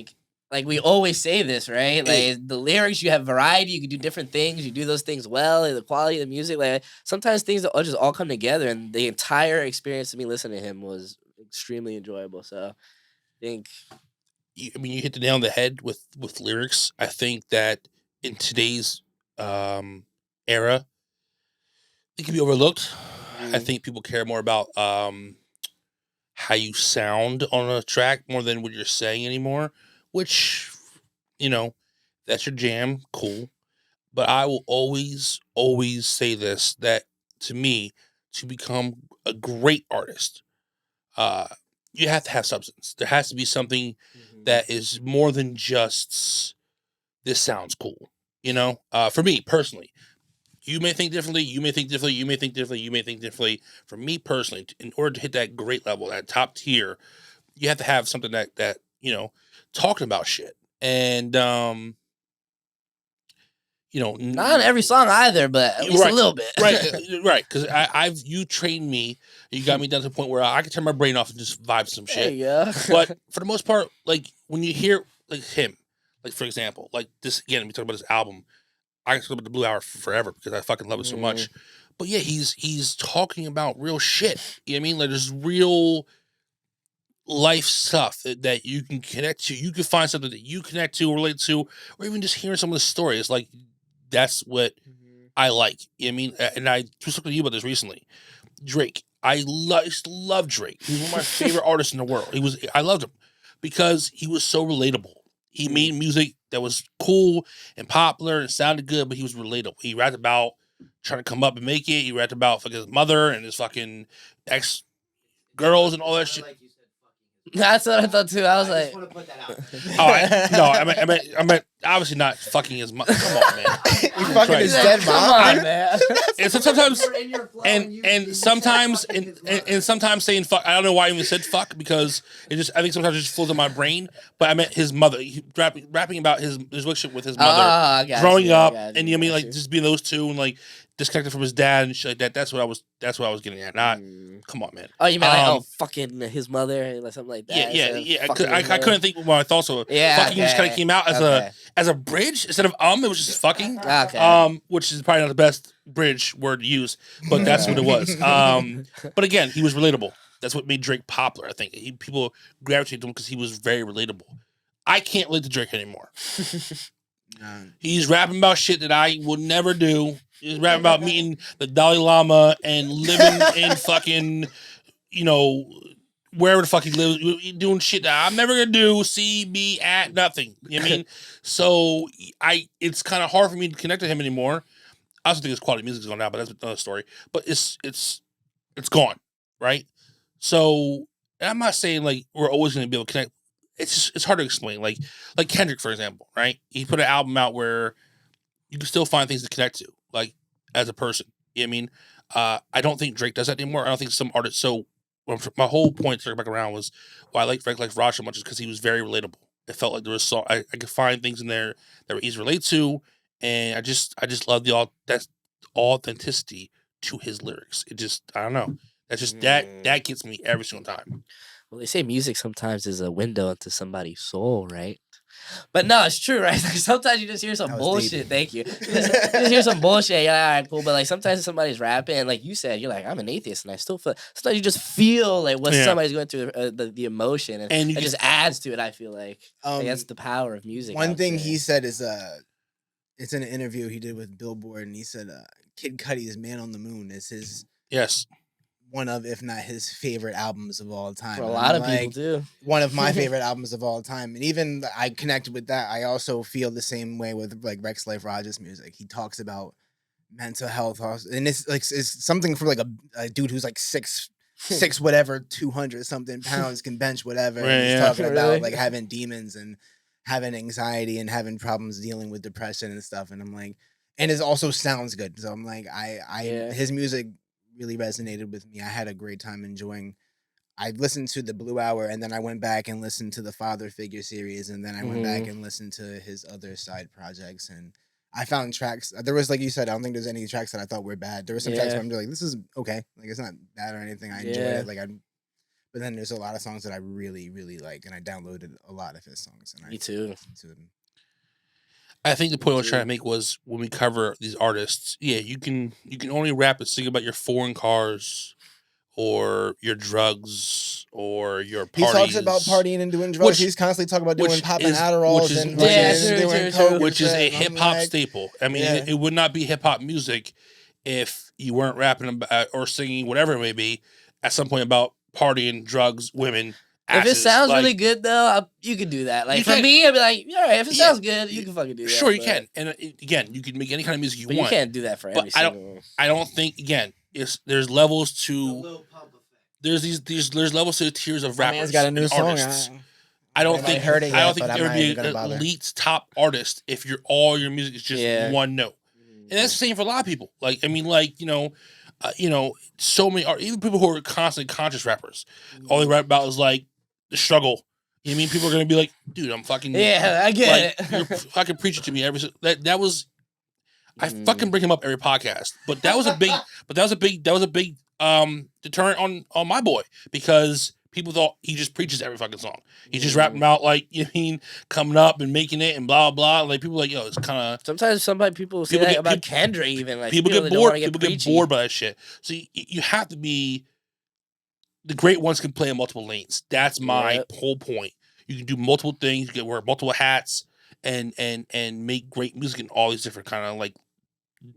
Like we always say this, right? Like the lyrics, you have variety. You can do different things. You do those things well. And the quality of the music, like sometimes things that just all come together. And the entire experience of me listening to him was extremely enjoyable. So I think, you hit the nail on the head with lyrics. I think that in today's era, it can be overlooked. I think people care more about how you sound on a track more than what you're saying anymore, which, that's your jam, cool. But I will always, always say this, that to me, to become a great artist, you have to have substance. There has to be something that is more than just, this sounds cool. For me personally, you may think differently, you may think differently, you may think differently, you may think differently. For me personally, in order to hit that great level, that top tier, you have to have something that talking about shit. And not on every song either, but at least a little bit. right. Because you trained me, you got me down to the point where I can turn my brain off and just vibe some shit. Yeah. But for the most part, like when you hear like him, like for example, like this again, we talk about this album. I can talk about the Blue Hour forever because I fucking love it so much. But yeah, he's talking about real shit. You know what I mean? Like there's real life stuff that you can connect to. You can find something that you connect to, relate to, or even just hearing some of the stories. Like that's what I like. You know what I mean? And I was talking to you about this recently. Drake. I used to love Drake. He was one of my favorite artists in the world. I loved him because he was so relatable. He made music that was cool and popular and sounded good, but he was relatable. He rapped about trying to come up and make it. He rapped about fucking his mother and his fucking ex girls and all that shit. That's what I thought too. I was like, just want to put that out. I meant obviously not fucking his mom. Come on, man. You fucking his dead come mom. on, man. And sometimes and sometimes saying fuck. I don't know why I even said fuck because I think sometimes it just flows in my brain. But I meant his mother. He rapping about his relationship with his mother, growing up, and you know what I mean, like just being those two and like disconnected from his dad and shit like that. That's what I was getting at. Not come on, man. Oh, you meant like fucking his mother, like something like that. Yeah. I couldn't think what my thoughts were. Fucking just kind of came out as a bridge instead of it was just fucking. Okay. Which is probably not the best bridge word to use, but that's what it was. But again, he was relatable. That's what made Drake popular. I think people gravitated to him because he was very relatable. I can't relate to Drake anymore. He's rapping about shit that I would never do. He's rapping about meeting the Dalai Lama and living in fucking, wherever the fuck he lives, doing shit that I'm never gonna do, see, be at, nothing. You know what I mean? So it's kind of hard for me to connect to him anymore. I also think his quality music is gone now, but that's another story. But it's gone, right? So I'm not saying like we're always gonna be able to connect. It's hard to explain. Like Kendrick, for example, right? He put an album out where you can still find things to connect to, like as a person. You know what I mean? I don't think Drake does that anymore. I don't think some artists. So my whole point to circle back around was why I like Rexx Life Raj so much is because he was very relatable. It felt like there was I could find things in there that were easy to relate to, and I just love that authenticity to his lyrics. It just I don't know. That's just that gets me every single time. Well, they say music sometimes is a window into somebody's soul, right? But no, it's true, right? Like sometimes you just hear some bullshit. Thank you. You just hear some bullshit. You're like, all right, cool. But like sometimes somebody's rapping, and like you said, you're like, I'm an atheist, and I still feel. Sometimes you just feel like what somebody's going through, the emotion, and it just adds to it. I feel like that's the power of music. One thing he said is, it's in an interview he did with Billboard, and he said, Kid Cudi's "Man on the Moon" is his one of, if not his favorite albums of all time. For a lot of people too. One of my favorite albums of all time. And even I connected with that. I also feel the same way with like Rexx Life Raj's music. He talks about mental health, and it's something for like a dude who's like six whatever, 200 something pounds, can bench whatever. Right, and he's talking about like having demons and having anxiety and having problems dealing with depression and stuff. And I'm like, and it also sounds good. So I'm like, his music really resonated with me. I had a great time enjoying. I listened to the Blue Hour, and then I went back and listened to the Father Figure series, and then I went back and listened to his other side projects, and I found tracks. There was, like you said, I don't think there's any tracks that I thought were bad. There were some tracks where I'm just like, this is okay, like it's not bad or anything. I enjoyed it, but then there's a lot of songs that I really, really like, and I downloaded a lot of his songs. And Me too. I think the point I was trying to make was when we cover these artists, you can only rap and sing about your foreign cars or your drugs or your He parties. talks about partying and doing drugs. He's constantly talking about doing popping Adderalls and doing coke, which is a hip hop like, staple. I mean, it would not be hip hop music if you weren't rapping about or singing whatever it may be at some point about partying, drugs, women. Asses. If it sounds like, really good though, you can do that. Like for can, me, I'd be like, all right, if it sounds good, you can fucking do that. Sure, you can. And again, you can make any kind of music you want. You can't do that for every single one. I don't think again. There's levels to. There's levels to the tiers of rappers. Man's got a new song. I don't think heard it. I don't think there would be an elite top artist if all your music is just one note. And that's the same for a lot of people. Like I mean, like so many even people who are constantly conscious rappers. All they rap about is like the struggle. You know what I mean? People are gonna be like, dude, I'm fucking I get it. You're fucking preaching to me that was. I fucking bring him up every podcast, but that was a big deterrent on my boy because people thought he just preaches every fucking song. He's just rapping about like coming up and making it and blah blah. Like people like it's kind of sometimes people say that about Kendrick even like people get bored. People get bored by that shit. So you have to be. The great ones can play in multiple lanes. That's my whole point. You can do multiple things. You can wear multiple hats and make great music in all these different kind of like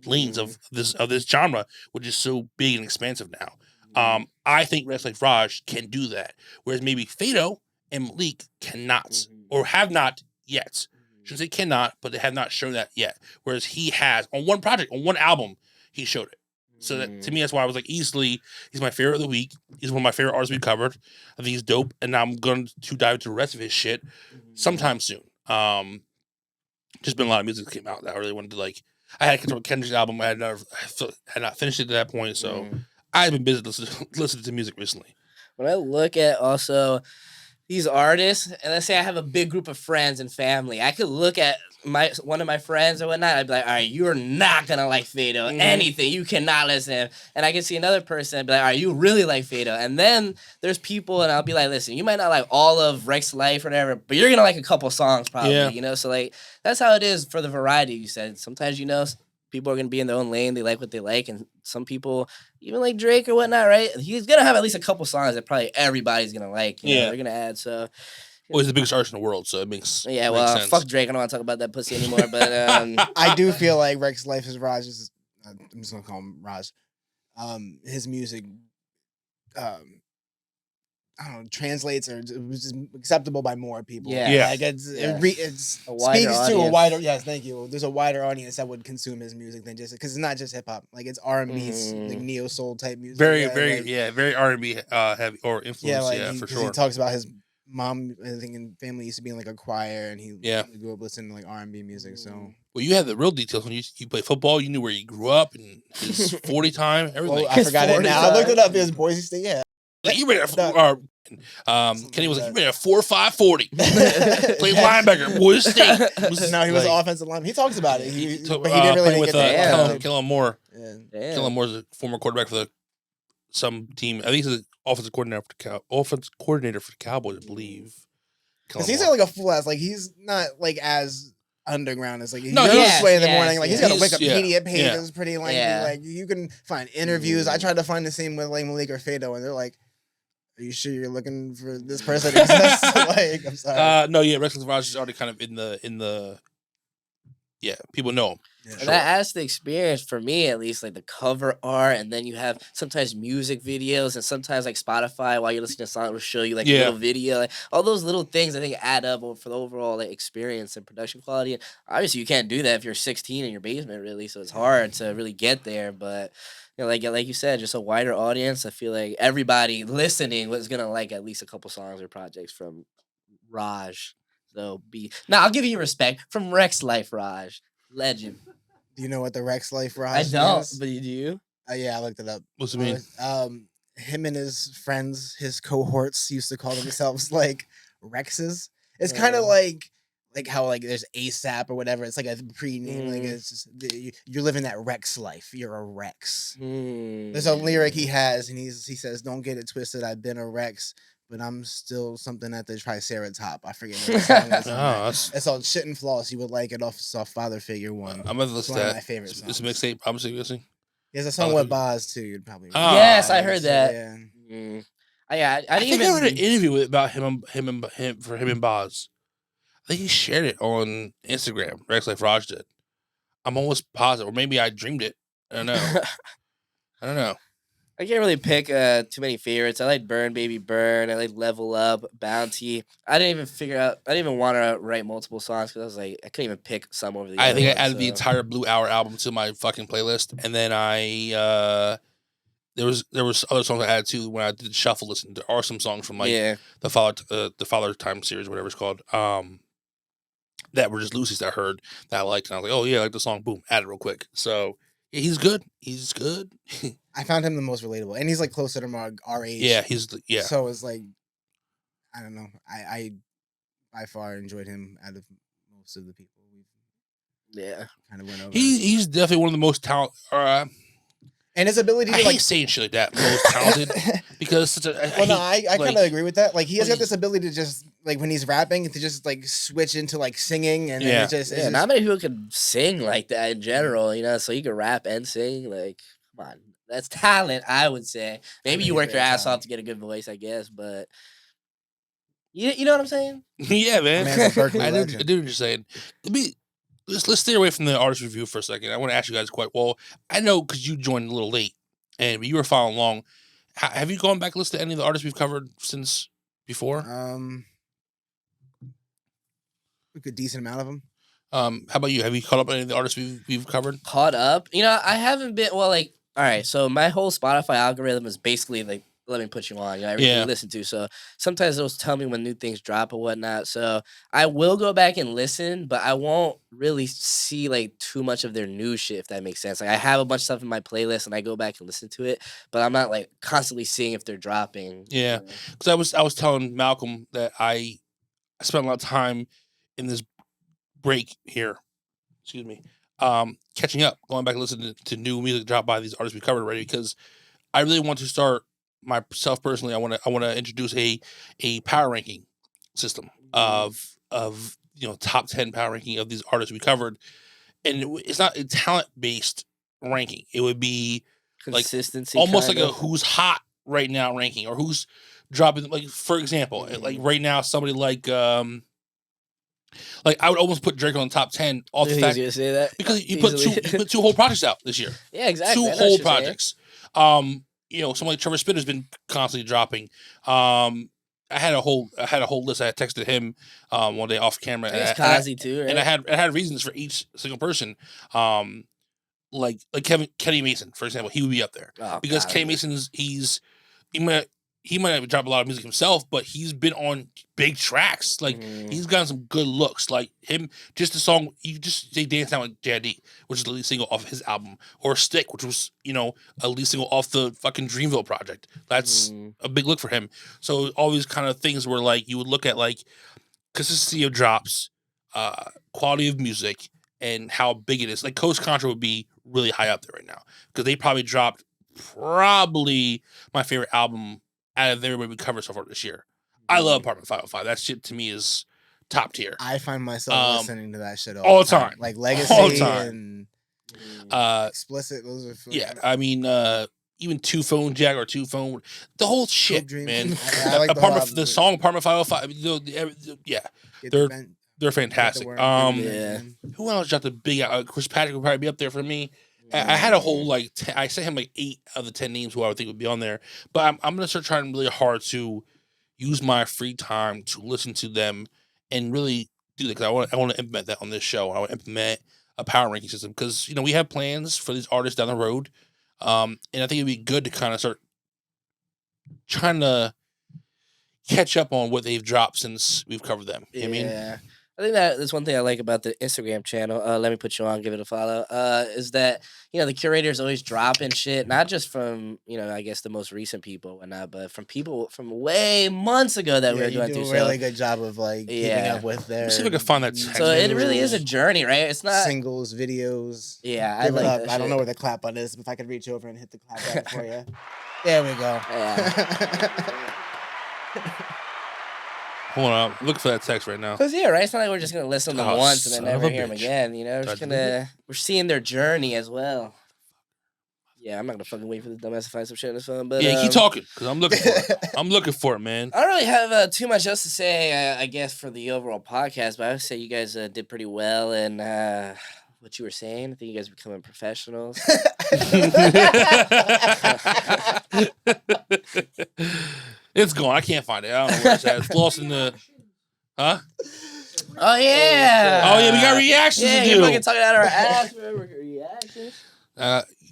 lanes of this genre, which is so big and expansive now. I think Rexx Life Raj can do that, whereas maybe Phaydo and Malik cannot or have not yet. Shouldn't say cannot, but they have not shown that yet. Whereas he has on one project, on one album, he showed it. So that, to me, that's why I was like, easily, he's my favorite of the week. He's one of my favorite artists we covered. I think he's dope, and I'm going to dive into the rest of his shit sometime soon. Just been a lot of music that came out that I really wanted to like. I had Kendrick's album. I had not finished it at that point, so I've been busy listening to music recently. When I look at also these artists, and let's say I have a big group of friends and family, I could look at one of my friends or whatnot. I'd be like, all right, you're not gonna like Phaydo. Anything, you cannot listen to him. And I can see another person and be like, all right, you really like Phaydo. And then there's people, and I'll be like, listen, you might not like all of Rexx Life or whatever, but you're gonna like a couple songs probably, So like that's how it is for the variety. You said sometimes people are gonna be in their own lane. They like what they like, and some people, even like Drake or whatnot, right? He's gonna have at least a couple songs that probably everybody's gonna like. They're gonna add. So, well, he's the biggest artist in the world, so it makes sense. Fuck Drake. I don't want to talk about that pussy anymore. But I do feel like Rexx Life Raj is. I'm just gonna call him Raj. His music, I don't know, translates or is acceptable by more people. Yeah. Like it speaks a wider audience. to a wider. Yes, thank you. There's a wider audience that would consume his music than just because it's not just hip hop. Like it's R&B, like neo soul type music. Very R&B heavy or influence. For sure. He talks about his mom, I think, and family used to be in like a choir, and he grew up listening to like R&B music. So. Well, you have the real details when you play football. You knew where you grew up and his 40 time, everything. Oh, I forgot it now. I looked it up. It was Boise State. Yeah. Like you ready Kenny was like, you ready a 4.5 40. Play linebacker, Boise State. No, he was an offensive lineman. He talks about it. He didn't really with Kellen Moore. Yeah. Kellen Moore is a former quarterback for some team. I think he's an offensive coordinator for the Cowboys, I believe. Because he's like a full ass. Like he's not like as underground as like he's this way in the morning. Like he's got a Wikipedia page that's pretty lengthy. Like you can find interviews. I tried to find the same with like Malik or Phaydo, and they're like, "Are you sure you're looking for this person?" Like, I'm sorry. No, Rexx Life Raj is already kind of in the. Yeah, people know him. Yeah, and that adds to the experience for me, at least, like the cover art, and then you have sometimes music videos, and sometimes like Spotify while you're listening to a song will show you like a little video, like all those little things I think add up for the overall like experience and production quality. And obviously, you can't do that if you're 16 in your basement, really. So it's hard to really get there, but. Like you said, just a wider audience. I feel like everybody listening was gonna like at least a couple songs or projects from Raj. So I'll give you respect from Rexx Life Raj, legend. Do you know what the Rexx Life Raj is? I don't, but you do. Yeah, I looked it up. What's it mean? Him and his friends, his cohorts, used to call themselves like Rexes. It's kind of like how like there's ASAP or whatever. It's like a pre-name. Like it's just you're living that Rexx life. You're a Rexx. There's a lyric he has, and he says, "Don't get it twisted. I've been a Rexx, but I'm still something at the Triceratop." I forget what the song is. It's all Shit and Floss. You would like it off Father Figure 1. I'm gonna listen to one that. of my favorite songs. It's a mixtape. I'm guessing. He has a song with Boz too. You'd probably. Oh. Yes, I heard So, that. yeah. I I didn't think I heard an even. interview about him and Boz. I think he shared it on Instagram. Rexx Life Raj did. I'm almost positive, or maybe I dreamed it. I don't know. I don't know. I can't really pick too many favorites. I like Burn Baby Burn. I like Level Up, Bounty. I didn't even figure out. I didn't even want to write multiple songs because I was like, I couldn't even pick some over the other. I think I ones, added the so. entire Blue Hour album to my fucking playlist, and then I there was other songs I added too when I did shuffle listen. There are some songs from like the Father Time series, whatever it's called, that were just Lucy's that I heard that I liked, and I was like, oh yeah, I like the song. Boom, add it real quick. So yeah, he's good. He's good. I found him the most relatable, and he's like closer to our age. Yeah, yeah. So it's like, I don't know. I by far enjoyed him out of most of the people we've kind of went over. He's definitely one of the most talented. And his ability to I hate saying shit like that, most talented, because such a. I kind of agree with that. Like he has got this ability to just like when he's rapping to just like switch into like singing, and it's just not many people can sing like that in general, you know. So you can rap and sing, like come on, that's talent, I would say. Maybe you work your ass off to get a good voice, I guess, but you know what I'm saying? Yeah, man. I do what you're saying. Let's stay away from the artist review for a second. I want to ask you guys quite well. I know because you joined a little late, and you were following along. Have you gone back and listened to any of the artists we've covered since before? A good decent amount of them. How about you? Have you caught up on any of the artists we've covered? Caught up? You know, I haven't been. Well, like, all right. So my whole Spotify algorithm is basically like, let me put you on. You know, everything you listen to. So sometimes it'll tell me when new things drop or whatnot. So I will go back and listen, but I won't really see like too much of their new shit, if that makes sense. Like I have a bunch of stuff in my playlist and I go back and listen to it, but I'm not like constantly seeing if they're dropping. Yeah, because I was telling Malcolm that I spent a lot of time in this break here. Excuse me. Catching up, going back and listening to new music dropped by these artists we covered already, because I really want to start myself personally. I want to introduce a power ranking system of top 10 power ranking of these artists we covered, and it's not a talent based ranking. It would be consistency, like almost like a who's hot right now ranking, or who's dropping. Like for example, like right now, somebody like I would almost put Drake on the top 10 off the fact say that because he put two whole projects out this year. Yeah, exactly. 2 whole projects. Someone like Trevor Spinner's been constantly dropping. I had a whole list. I had texted him one day off camera. It's Kazi too, right? And I had reasons for each single person. Like Kenny Mason, for example, he would be up there because Kenny Mason's he might have dropped a lot of music himself, but he's been on big tracks. Like he's gotten some good looks. Like him, just the song you just say "Dance Now" with JID, which is the lead single off his album, or "Stick," which was a lead single off the fucking Dreamville project. That's a big look for him. So all these kind of things where like you would look at like consistency of drops, quality of music, and how big it is. Like Coast Contra would be really high up there right now because they probably dropped my favorite album out of everybody we covered so far this year. I love Apartment 505. That shit to me is top tier. I find myself listening to that shit all the time. Like Legacy all the time. And Explicit. Those are yeah. I mean, even Two Phone Jack or Two Phone, the whole shit, man. I like the song Apartment 505. Yeah, they're fantastic. Who else dropped the big? Chris Patrick would probably be up there for me. I had a whole I sent him like 8 of the 10 names who I would think would be on there, but I'm gonna start trying really hard to use my free time to listen to them and really do that, because I want to implement that on this show. I want to implement a power ranking system because we have plans for these artists down the road, and I think it'd be good to kind of start trying to catch up on what they've dropped since we've covered them. You know what I mean? I think that's one thing I like about the Instagram channel. Let me put you on, give it a follow. Is that the curators always dropping shit, not just from I guess the most recent people and whatnot, but from people from way months ago that we were going through. You do a really good job of keeping up with their. See if I can find that. So it really is a journey, right? It's not singles, videos. Yeah, I like that. I don't know where the clap button is, but if I could reach over and hit the clap button for you, there we go. Yeah. Hold on, I'm looking for that text right now. Cause right? It's not like we're just gonna listen to them once and then never hear them again. We're seeing their journey as well. Yeah, I'm not gonna fucking wait for this dumbass to find some shit on his phone. But Yeah, keep talking because I'm looking for it. I'm looking for it, man. I don't really have too much else to say, I guess, for the overall podcast. But I would say you guys did pretty well, and what you were saying, I think you guys are becoming professionals. It's gone. I can't find it. I don't know where it's at. It's lost in the. Huh? Oh yeah. Oh yeah, we got reactions Yeah, to you're do. fucking talking out our ass. Remember reactions?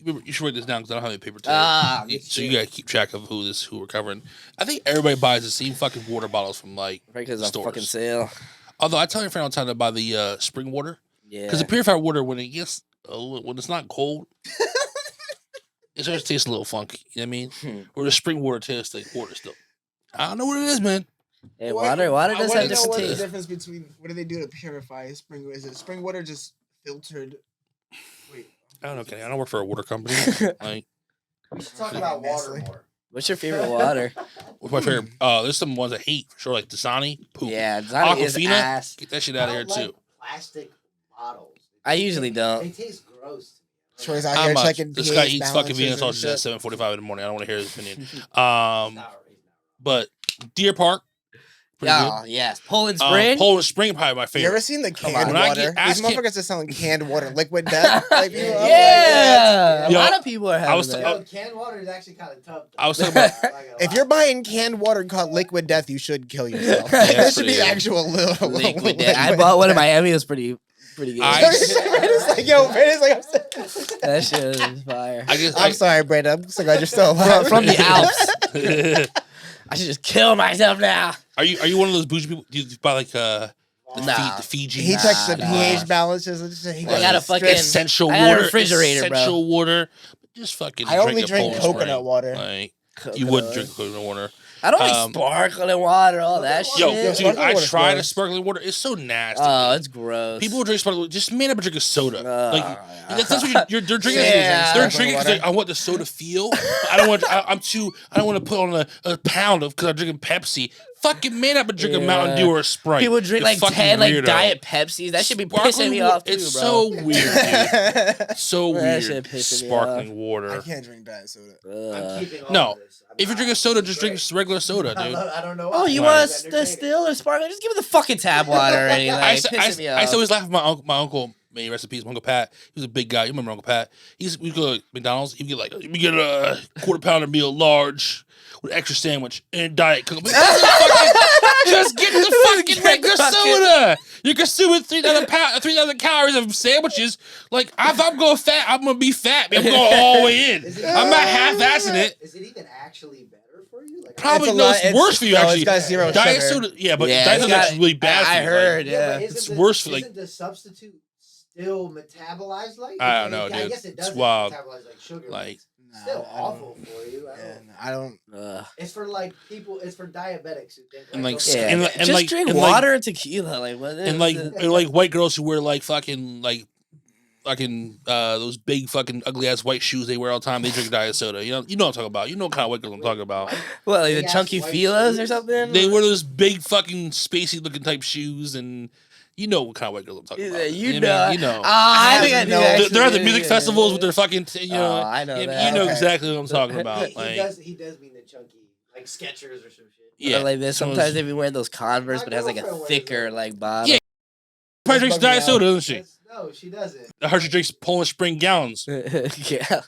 You should write this down because I don't have any paper today. So you gotta keep track of who we're covering. I think everybody buys the same fucking water bottles from like Right, because it's stores. on fucking sale. Although I tell your friend all the time to buy the spring water Yeah. because the purified water when it gets when it's not cold, it starts to taste a little funky. You know what I mean? Or the spring water tastes like water still. I don't know what it is, man. Hey, water does have different What's the taste. difference between what do they do to purify spring water? Is it spring water just filtered? Wait, I don't know, Kenny. I don't work for a water company. Like, We should talk about water Nestle. more. What's your favorite water? what's my favorite? There's some ones I hate for sure, like Dasani. Poop. Yeah, Zani is Aquafina? ass. Get that shit out of I here don't like too. plastic bottles. I usually don't. They taste gross to me. Troy's out here checking This pH guy eats fucking balances Vienna and sausages at shit. 7:45 in the morning. I don't want to hear his opinion. It's not right. But Deer Park, pretty Oh yes, Poland good. Spring. Poland Spring probably my You favorite. ever seen the on. canned When I water? get These asked motherfuckers are selling canned water, liquid death. Like, people are like, Yeah, a Yo, lot of people are having was that. Yo, canned water is actually kind of tough. I was talking about. If you're buying canned water called liquid death, you should kill yourself. Yeah, That that's should be pretty- actual little Liquid death. I bought one in Miami. It was pretty good. It's like, yo, it's like, That shit was fire. I guess I'm sorry, Brandon. I'm so glad you're still alive. From the Alps. I should just kill myself now. Are you one of those bougie people? Do you buy like the Nah. Fiji? He checks the Nah. pH balances and shit. He I got a goes fucking- strict. essential I got a water. refrigerator, bro. essential water. Just fucking. I only a drink Poland coconut Spring. water. Like, you wouldn't drink coconut water. I don't like Um, sparkling water, all that Yo, shit. dude, sparkling I water's tried a gross. sparkling water. It's so nasty. Oh, it's gross. People who drink sparkling water, just man up and drink a soda. Like that's what they're drinking. Yeah. They're Sparkling drinking because water. like, I want the soda feel. But I don't want. I don't want to put on a pound of because I'm drinking Pepsi. Fucking man up and drink a Mountain Dew or a Sprite. People drink You like fucking 10 like weirdo. diet Pepsis. That should be Sparkling pissing me wa- off too, It's bro. so weird, dude. So That weird. shit pissing me Sparkling I water. can't drink diet soda. Ugh. No. If you're drinking soda, just drink regular soda, dude. I don't know. Oh, you Like- want the still or sparkling? Just give me the fucking tap water already. Like, I used pissing me to off. always laugh at my uncle. May he rest in peace, my Uncle Pat. He was a big guy. You remember Uncle Pat? We go to McDonald's. He'd get like, we get a quarter pounder meal large with extra sandwich and Diet Coke. I'm like, just get the fucking regular soda. You're consuming 3,000 calories of sandwiches. Like, if I'm going fat, I'm gonna be fat. I'm going all the way in. I'm not half-assing it. Is it even actually better for you? Like, Probably It's a no, lot- it's worse for you. no, Actually, it's got zero Diet sugar. soda. Yeah, but Yeah, Diet it's soda is got- actually really bad. I for you. heard, but yeah. isn't It's the- worse for, like- Isn't the substitute still metabolized like? I don't know, I dude. guess it It's doesn't wild. metabolize like sugar. but Like, it's still I don't- awful for you. Yeah, no, I don't. Ugh. It's for like people. It's for diabetics who think. And, like, okay, Yeah, And, just like- drink and, like- water and tequila. Like what? and like white girls who wear like fucking those big fucking ugly ass white shoes they wear all the time. They drink diet soda. You know what I'm talking about. You know what kind of white girls I'm talking about. what, like the Big-ass chunky white filas or shoes. something? They wear those big fucking spacey looking type shoes, and you know what kind of white girls I'm talking Yeah, about. you know. know. what I mean? You know. I think I have do. no- actually. They're at the music Yeah, festivals yeah. with their fucking, you know. Oh, I know you that. know Okay. exactly what I'm talking about. he Like, does. He does mean the chunky, like Skechers or some shit. yeah. Or like this. Some of Sometimes those- they be wearing those Converse, My but it has like a girlfriend wears thicker those. like bottom. Yeah. Probably drinks Bugs me diet out. soda, doesn't she? No, she doesn't. I heard she drinks Poland Spring gallons. Yeah.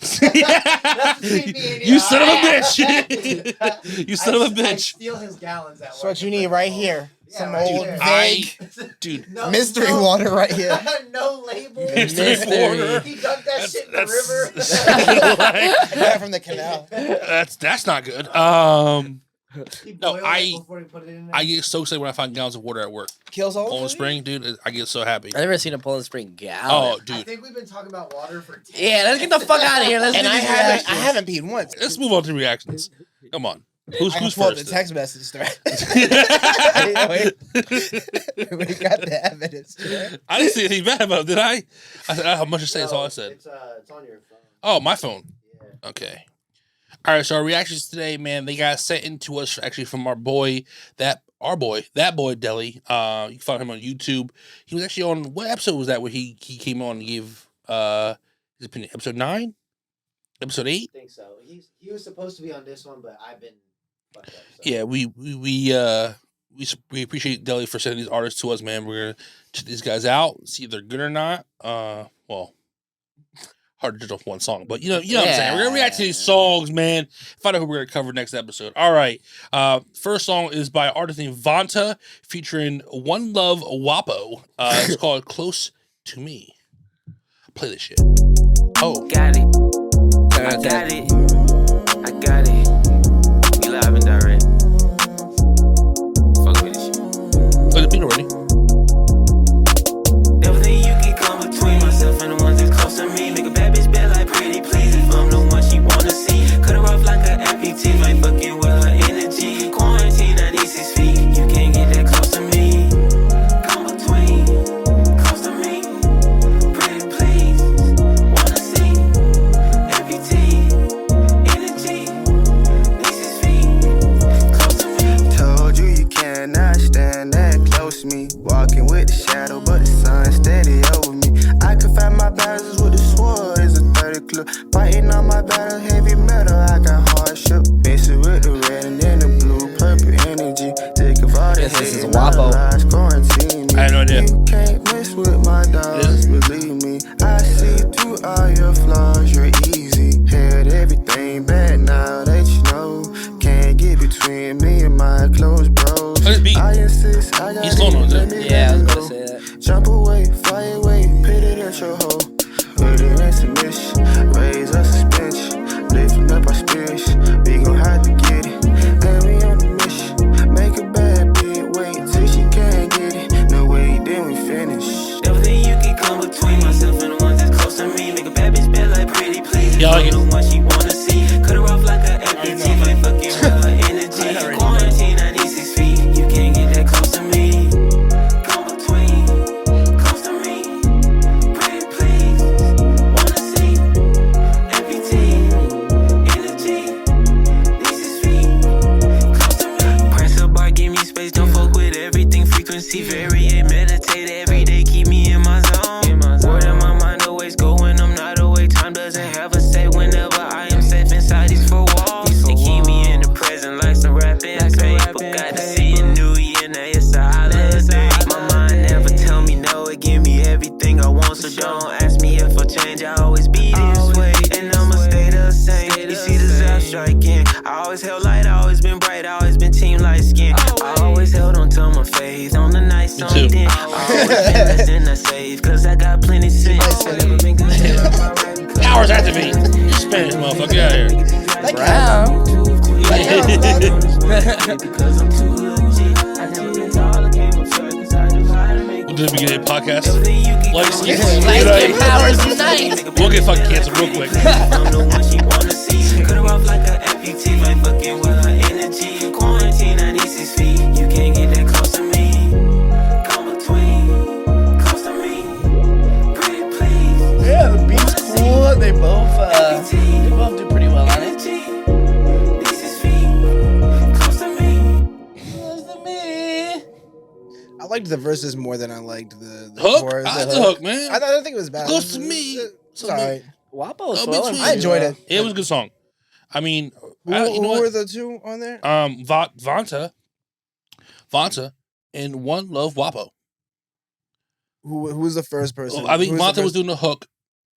You son of a bitch! You son of a I bitch! steal his gallons at That's what you need right here. Some right old here. vague Dude, No, mystery no- water right here. no label. Mystery water. He dunked that shit in the Like, Right from the canal. that's not good. river. He No, boiled I- it before he put it in there. I get so excited when I find gallons of water at work. Kills all. Poland Spring, dude, I get so happy. I never seen a Poland Spring gallon. Oh, I dude. think we've been talking about water for 10 Yeah, let's get the fuck out of here. Let's And do I these haven't. I reactions. haven't peed once. Let's move on to reactions. Come on. Who's I can first? pull up the text message thread. We got the evidence. Right? I didn't say anything bad about it, did I? I said, I have much to say, that's all I said. It's on your phone. Oh, my phone. Yeah. Okay. All right, so our reactions today, man, they got sent in to us actually from our boy, that boy Deli. You can find him on YouTube. He was actually on, what episode was that where he came on and gave his opinion? Episode 9? Episode 8. I think so. He was supposed to be on this one, but I've been fucked up. So. Yeah, we appreciate Deli for sending these artists to us, man. We're gonna check these guys out, see if they're good or not. Well, hard to judge off one song, but you know what I'm saying. We're gonna react to these songs, man. Find out who we're gonna cover next episode. All right. First song is by an artist named VONTA, featuring One Love Wapo. It's called "Close to Me." Play this shit. Oh, Got it. I got it. I got it. We live and direct. Fuck with this shit. play the beat already. Everything you can come between myself and the ones that's close to me. Make a bad bitch bad like pretty please. If I'm the one she wanna see, cut her off like an amputee. Like fucking with her energy. Quarantine 96 feet. You can't get that close to me. Come between, close to me. Pretty please, wanna see. Amputee, energy. 96 feet, close to me. Told you you cannot stand that close to me. Walking with the shadow, but the sun steady over me. I can fight my battles with the sword, it's a 30 clip. Fighting on my battle, heavy metal, I got hardship. Mixing with the red and then the blue, purple energy. Take of all the Yes, this is hate, Wapo. lies, quarantine me. I had no idea. You can't mess with my dogs, believe me. I see through all your flaws, you're easy. Had everything bad now that you know. Can't get between me and my close bros. Play this beat. I insist, I got He's slowing on let it. me Yeah, I was let gonna go. say that. Jump away, fly away, put it at your hole. Put it in submission, raise a suspension, lifting up our spirits. We gon' have to get it, and we on the mission. Make a bad bitch wait till she can't get it. No way, then we finish. Everything you can come between myself and the ones that's close to me. Make a bad bitch bad like pretty please. Yeah, I like it. The one she wanna see. Cut her off like an amputee. Like fucking with her energy. Quarantine 96 feet. You can't get that close to me. Come between, close to me. Pretty please, wanna see. Amputee, energy. 96 feet, close to me. Press a bar, give me space. Don't fuck with everything. Frequency variate, meditate every day. Keep me in my zone. Word in my mind always going. I'm not away. Time doesn't have a say. Whenever I am safe inside these four walls, they keep me in the present like some rapping paper. Got to see a new year, now it's a holiday. My mind never tell me no. It give me everything I want, so don't ask me if I change. I always be this way, and I'ma stay the same. You see the zap striking. I always held light, I always been bright, I always been team light skin. I always held on to my faith on the night song. too. Then I always been less than I save, cause I got plenty sense. I never been good. Powers activate. You Spanish motherfucker. Get out of here. Brown. Because I'm too legit. I never been tall, I came up short, cause I knew how to make We'll do the beginning of the podcast. everything you can Like, come skip. between. Light Unite. and powers unite. We'll get fucking canceled real quick. I'm the one she wanna see. Cut her off like an amputee, like fucking with her energy. Quarantine 96 feet. You can't get that close to me. Come between, close to me. Pretty please. Yeah, the beat's cool. They both do pretty well on it. Energy. 96 feet. Close to me. I liked the verses more than I liked the Hook? chorus. I like the hook, man. I don't think it was bad. Close to me. It's alright. Wapo's Oh, flowing. between- I enjoyed it. It was a good song. I mean, Who, you know who were what? the two on there? VONTA, and One Love Wapo. Who was the first person? I think Who the VONTA was first- doing the hook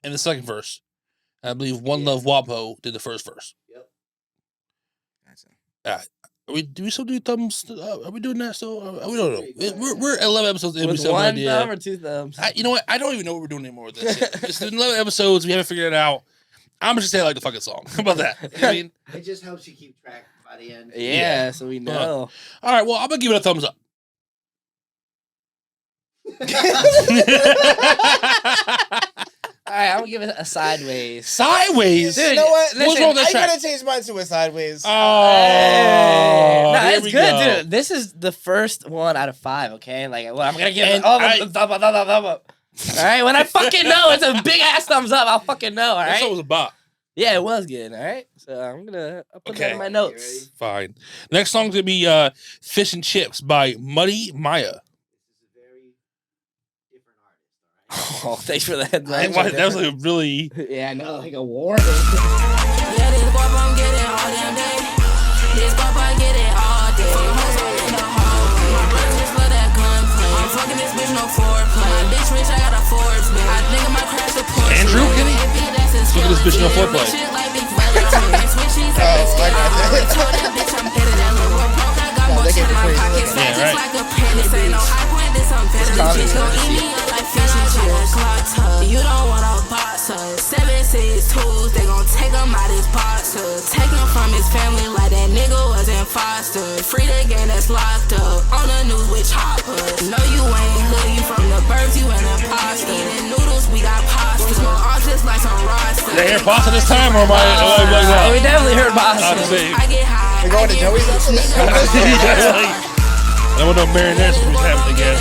in the second verse. And I believe One Love Wapo did the first verse. Do we still do thumbs? Are we doing that still? We don't know. We're 11 episodes in. We With still have no one idea. thumb or two thumbs? You know what? I don't even know what we're doing anymore with this. Yet. It's 11 episodes. We haven't figured it out. I'm just saying I like the fucking song. How about that? You know what I mean? It just helps you keep track by the end. Yeah, so we know. All right. Well, I'm gonna give it a thumbs up. All right, I'm gonna give it a sideways. Sideways. Dude, You know what? What's wrong with that I track? gotta change mine to a sideways. Oh, No, here it's we good, go. dude. This is the first one out of 5. Okay, like, well, I'm gonna give it And a thumb up. All right, when I fucking know it's a big ass thumbs up, I'll fucking know. All That song right. was a bop. Yeah, it was good. All right, so I'll put that Okay. in my notes. Fine. Next song's gonna be "Fish and Chips" by Muddymya. This is a very different artist, Oh, thanks for the headline. That was like a really. Yeah, I know, like a warning. Yeah, this guap I'm getting all damn day. This guap I get it all day. Fucking hoes all in the hallway. My brother just love that gunplay. I'm fucking this bitch, no foreplay. My bitch rich, I got a Forbes man. I think I might crash the Porsche. Andrew, Kenny? Look at this bitch, no foreplay. You don't want a boxer. 7-6 tools, they gon' take him out his boxer. Take him from his family like that nigga wasn't foster. Free the game that's locked up. On the news with choppers. No, you ain't hood, you from the burbs, you an imposter. Eating noodles, we got pasta. We smoke off just like some roster. Did I hear pasta this time, or am I like We what? definitely heard Boston. I get high. We're going to Joey's after this? I want no marionettes from happening again.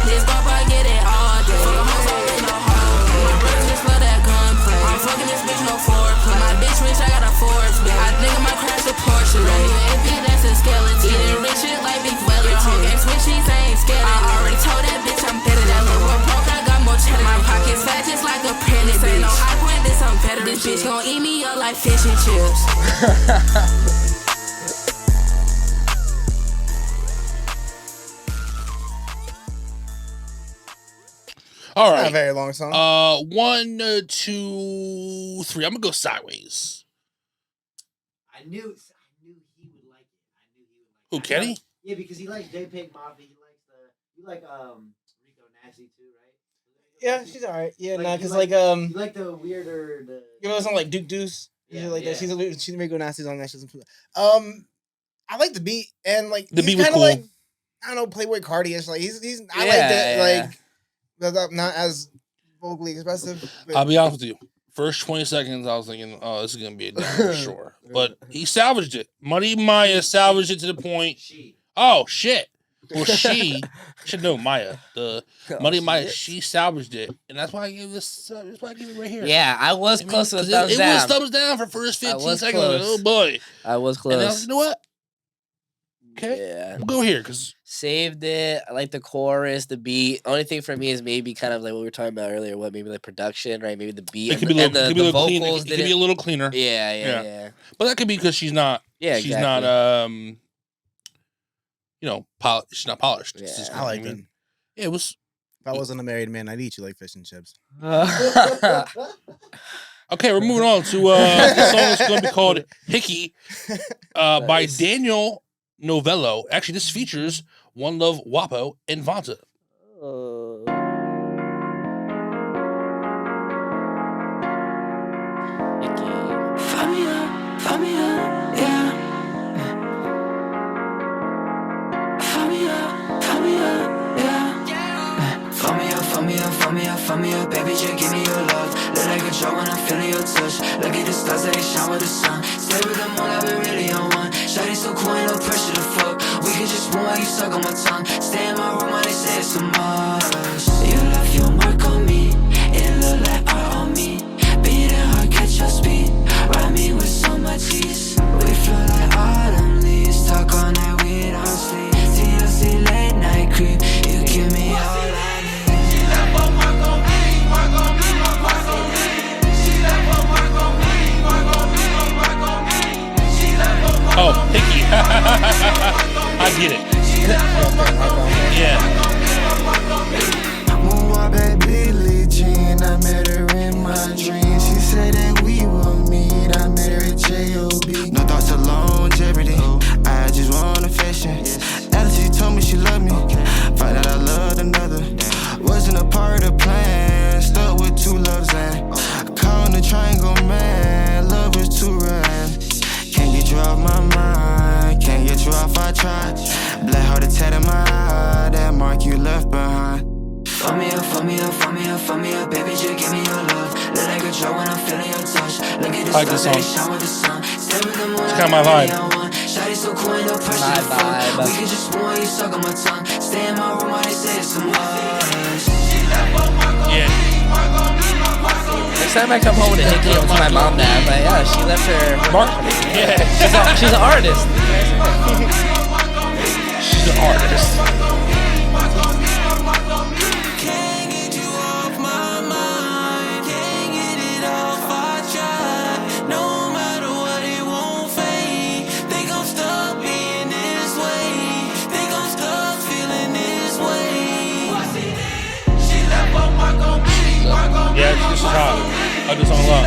This guap I get it all day. Fucking hoes all in the hallway. My brother just love that gunplay. I'm fucking this bitch, no foreplay. My bitch rich, I got a Forbes man. I think I might crash the Porsche. AP, that's a skeleton. Eating rich shit like big Wellington. Gang switchies, I ain't scared. I already told that bitch I'm better than her. We're broke, I got more cheddar. My pockets fat just like a penny. Ain't no high point, this I'm better. This bitch gon' eat me up like fish and chips. All Not a right. very long song. 1, 2, 3. I'm gonna go sideways. I knew he would like it. I knew he would like Who, it. Kenny? Yeah, because he likes JPEG Mafia. He likes you like Rico Nasty too, right? Yeah, she's alright. Yeah, Like, nah, you because like- like You like the weirder you know, something like Duke Deuce. Yeah, Like yeah. that. She's Rico Nasty's on that. She's I like the beat and like The he's beat was kinda cool. like I don't know, Playboy Cardi-ish. Like he's I Yeah, liked it. yeah. Like but not as vocally expressive. But I'll be honest with you. First 20 seconds, I was thinking, oh, this is gonna be a down for sure. But he salvaged it. Muddymya salvaged it to the point. she. Oh shit. Well, she should know Maya. The Oh, Muddymya, shit. she salvaged it, and that's why I gave this. That's why I gave it right here. Yeah, I was I mean, close to a 'cause thumbs it down. was thumbs down for first 15 was seconds. close. Oh boy. I was And then I was, close. you know what? Okay. Yeah. We'll go here because Saved it. I like the chorus, the beat. Only thing for me is maybe kind of like what we were talking about earlier. What maybe the production, right? Maybe the beat it could and, be a and little, the, could be a the little cleaner. vocals It could be a didn't. little cleaner. Yeah, Yeah. yeah. But that could be because she's not. Yeah, She's not. exactly. You know, she's not polished. It's Yeah. just- I like I mean, it. Yeah, it was If I wasn't a married man, I'd eat you like fish and chips. okay. We're moving on to the song that's going to be called "Hickey" by Nice. Daniel Novello. Actually, this features One Love Wapo and VONTA. Hickey. Fuck me up, yeah. Fuck me up, yeah. Fuck me up, baby, just give me your love. Let I control when I'm feeling your touch. Look at the stars, they shine with the sun. Stay with the moon, I've been really on one. Shawty so cool, ain't no pressure to fuck. We can just move while you suck on my tongue. Stay in my room while they say it's a must. You left your mark on me. It look like art on me. Beating hard, catch your speed. Ride me with so much ease. We flow like autumn leaves. Talk all night, we don't sleep. TLC late night creep. You give me all I need. She left a mark on me, mark on me, mark on me. She left a mark on me, mark on me, mark on me. She left a mark Oh, on me. Hickey. I get it. Yeah. Moonwalk back Billie Jean, I met her in my dreams. She said that we will meet, I met her at J.O.B. No thoughts of longevity, I just want affection. Alice, she told me she loved me, find out I loved another. Wasn't a part of the plan, stuck with two loves and caught in the triangle, man. Love was too rare. Can't get you off my mind, can't get you off, I tried. Black heart attack in my eye, that mark you left behind. Fuck me up, baby, just give me your love. Let I control when I'm feeling your touch. Look at the I like this stars, they song. shine with the sun. Stay with the moon, It's kinda my vibe. Shawty so cool, ain't no pressure My to fuck. vibe. We can just move while you suck on my tongue. Stay in my room while they say it's a must. Yeah. Next time I come home with a Hickey, I'll tell my mom that. I'm like, yeah, she left her mark on me. Yeah. She's an artist. She's an artist. is hot. I just song a lot.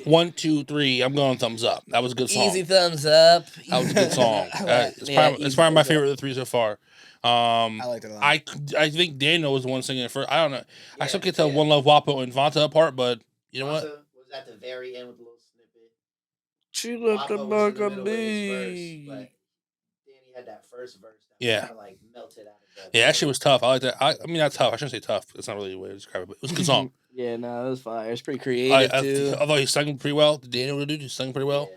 One, two, three. I'm going thumbs up. That was a good song. Easy thumbs up. That was a good song. It's probably my favorite of the three so far. I liked it a lot. I think Daniel was the one singing it first. I don't know. I still can't tell One Love Wapo and VONTA apart, but you know what? Was at the very end with a little snippet. She looked Wapo was in the middle with his verse, but Danny had that first verse that kind of like melted out of that. Yeah, that shit was tough. I like that. I mean, not tough. I shouldn't say tough. That's not really the way to describe it, but it was a good song. Yeah, no, it was fire. It's pretty creative, too. Although he sang pretty well. Daniel dude, he sang pretty well.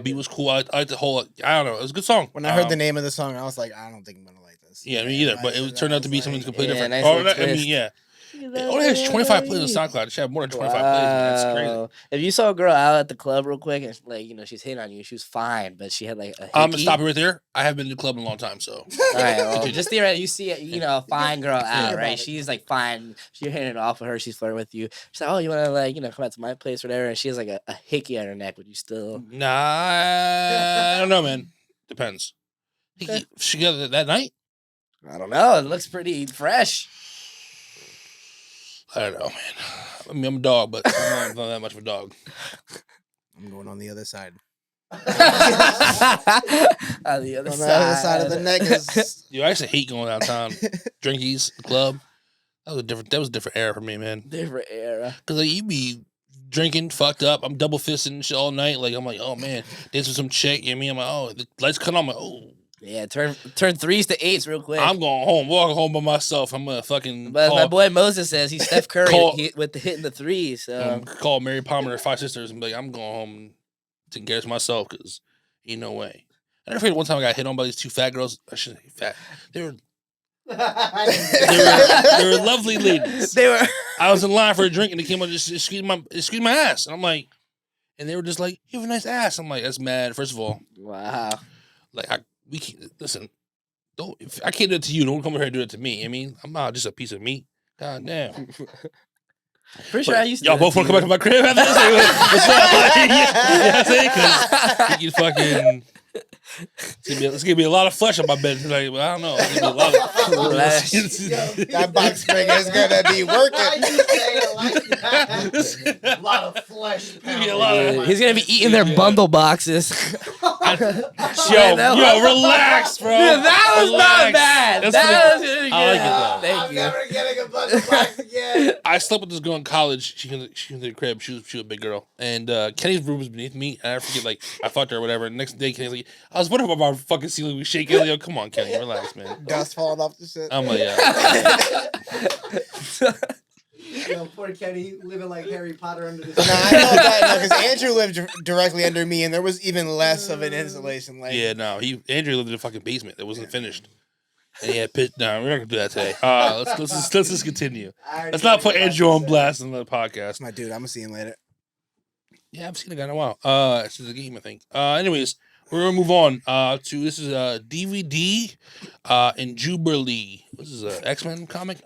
Beat was cool. I like the whole, I don't know. It was a good song. When I heard the name of the song, I was like, I don't think I'm going to like this. Yeah, me either. But it turned out to be something completely different. Nice little twist. It only has 25 plays on SoundCloud. It should have more than 25 plays. That's crazy. If you saw a girl out at the club real quick and like, you know, she's hitting on you, she was fine, but she had like a hickey. I'm gonna stop it right there. I haven't been to the club in a long time, so. All right, well, just theoretically, you see, you know, a fine girl out, right? She's like fine. You're hitting it off with her. She's flirting with you. She's like, oh, you want to like, you know, come out to my place or whatever? And she has like a hickey on her neck. Would you still? Nah, I don't know, man. Depends. Okay. She got it that night? I don't know. It looks pretty fresh. I don't know, man. I mean, I'm a dog, but I'm not that much of a dog. I'm going on the other side. On the other On the other side of the neck is... Yo, I used to hate going downtown. Drinkies, the club. That was a different era for me, man. Different era. Because like, you be drinking, fucked up. I'm double fisting and shit all night. Like, I'm like, oh, man. Dancing with some chick. You know what I mean? I'm like, oh, the lights cut on. I'm like, oh. Yeah, turn 3s to 8s real quick. I'm going home, walking home by myself. I'm gonna fucking. But my boy Moses says he's Steph Curry with the hitting the threes. So call Mary Palmer and her 5 sisters and be like, I'm going home and taking care of myself because ain't no way. I never forget one time I got hit on by these 2 fat girls. I shouldn't say fat. They were lovely ladies. I was in line for a drink and they came up and just squeezed my ass. And I'm like, and they were just like, you have a nice ass. I'm like, that's mad. First of all, wow. Like we can't listen. If I can't do it to you, don't come over here and do it to me. I mean, I'm not just a piece of meat. God damn. Pretty sure I used to. Y'all both want to come back to my crib after this? Like, what's up? Like, you know what I'm saying? Because you fucking. It's gonna be a lot of flesh on my bed tonight. But I don't know. It's gonna be a lot of flesh. That box spring is gonna be working. Why you say it like that? A lot of flesh. He's gonna be eating their bundle boxes. Yo, relax, bro. Dude, that was not bad. That was really good. I like it though. Thank I'm you. never getting a bundle box again. I slept with this girl in college. She came to the crib. She was a big girl. And Kenny's room was beneath me. And I forget, like, I fucked her or whatever. And the next day, Kenny's like, I was wondering about my fucking ceiling was shaking. Yo, come on, Kenny, relax, man. Dust falling off the shit. I'm like, yeah. Yo, poor Kenny living like Harry Potter under the Nah, I know that because Andrew lived directly under me, and there was even less of an insulation. Like, yeah, no, Andrew lived in a fucking basement that wasn't finished. And he had pit. No, we're not gonna do that today. Let's just continue. Let's not put Andrew on blast on the podcast. that's my dude. I'm gonna see him later. Yeah, I've seen the guy in a while. It's a game, I think. Anyways, we're gonna move on to this is a DVD in Juberlee. This is an X-Men comic.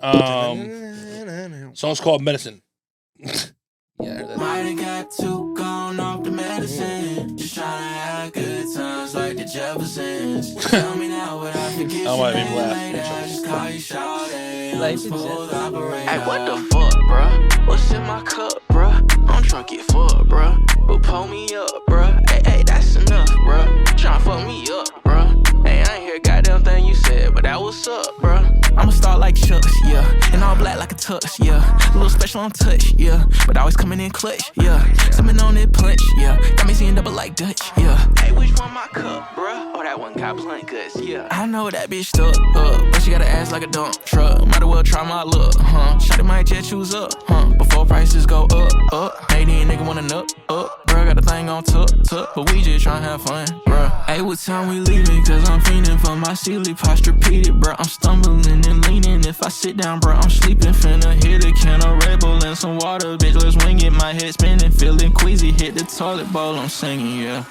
Song's called Medicine. Yeah, Might have got too gone off the medicine. Just trying to have good times like the Jeffersons. Tell me now what I forget. I might be you laughing. later. I just call you shawty. Like I'm the smooth operator. Hey, what the fuck, bruh? What's in my cup, bruh? I'm drunk it fuck, bruh. But pull me up, bruh. Hey, that's enough, bruh. Tryna fuck me up, bruh. Hey, I ain't hear a goddamn thing you said, but that what's up, bruh. I'ma start like Chucks, yeah. And all black like a tux, yeah. A little special on touch, yeah. But always coming in clutch, yeah. Sipping on that punch, yeah. Got me seeing double like Dutch, yeah. Hey, which one my cup, bruh? Oh, that one got blunt guts, yeah. I know that bitch stuck up, but she got an ass like a dump truck. Might as well try my luck, huh? Shawty might jet shoes up, huh? Before prices go up. Hey, then nigga wanna nut up. Bruh, got a thing on tuck, but we just tryna have fun, bruh. Hey, what time we leaving? Cause I'm fiending for my silly posture repeated, bruh. I'm stumbling and leaning. If I sit down, bruh, I'm sleeping. Finna hit a can of Red Bull and some water, bitch. Let's wing it. My head spinning, feeling queasy. Hit the toilet bowl, I'm singing, yeah.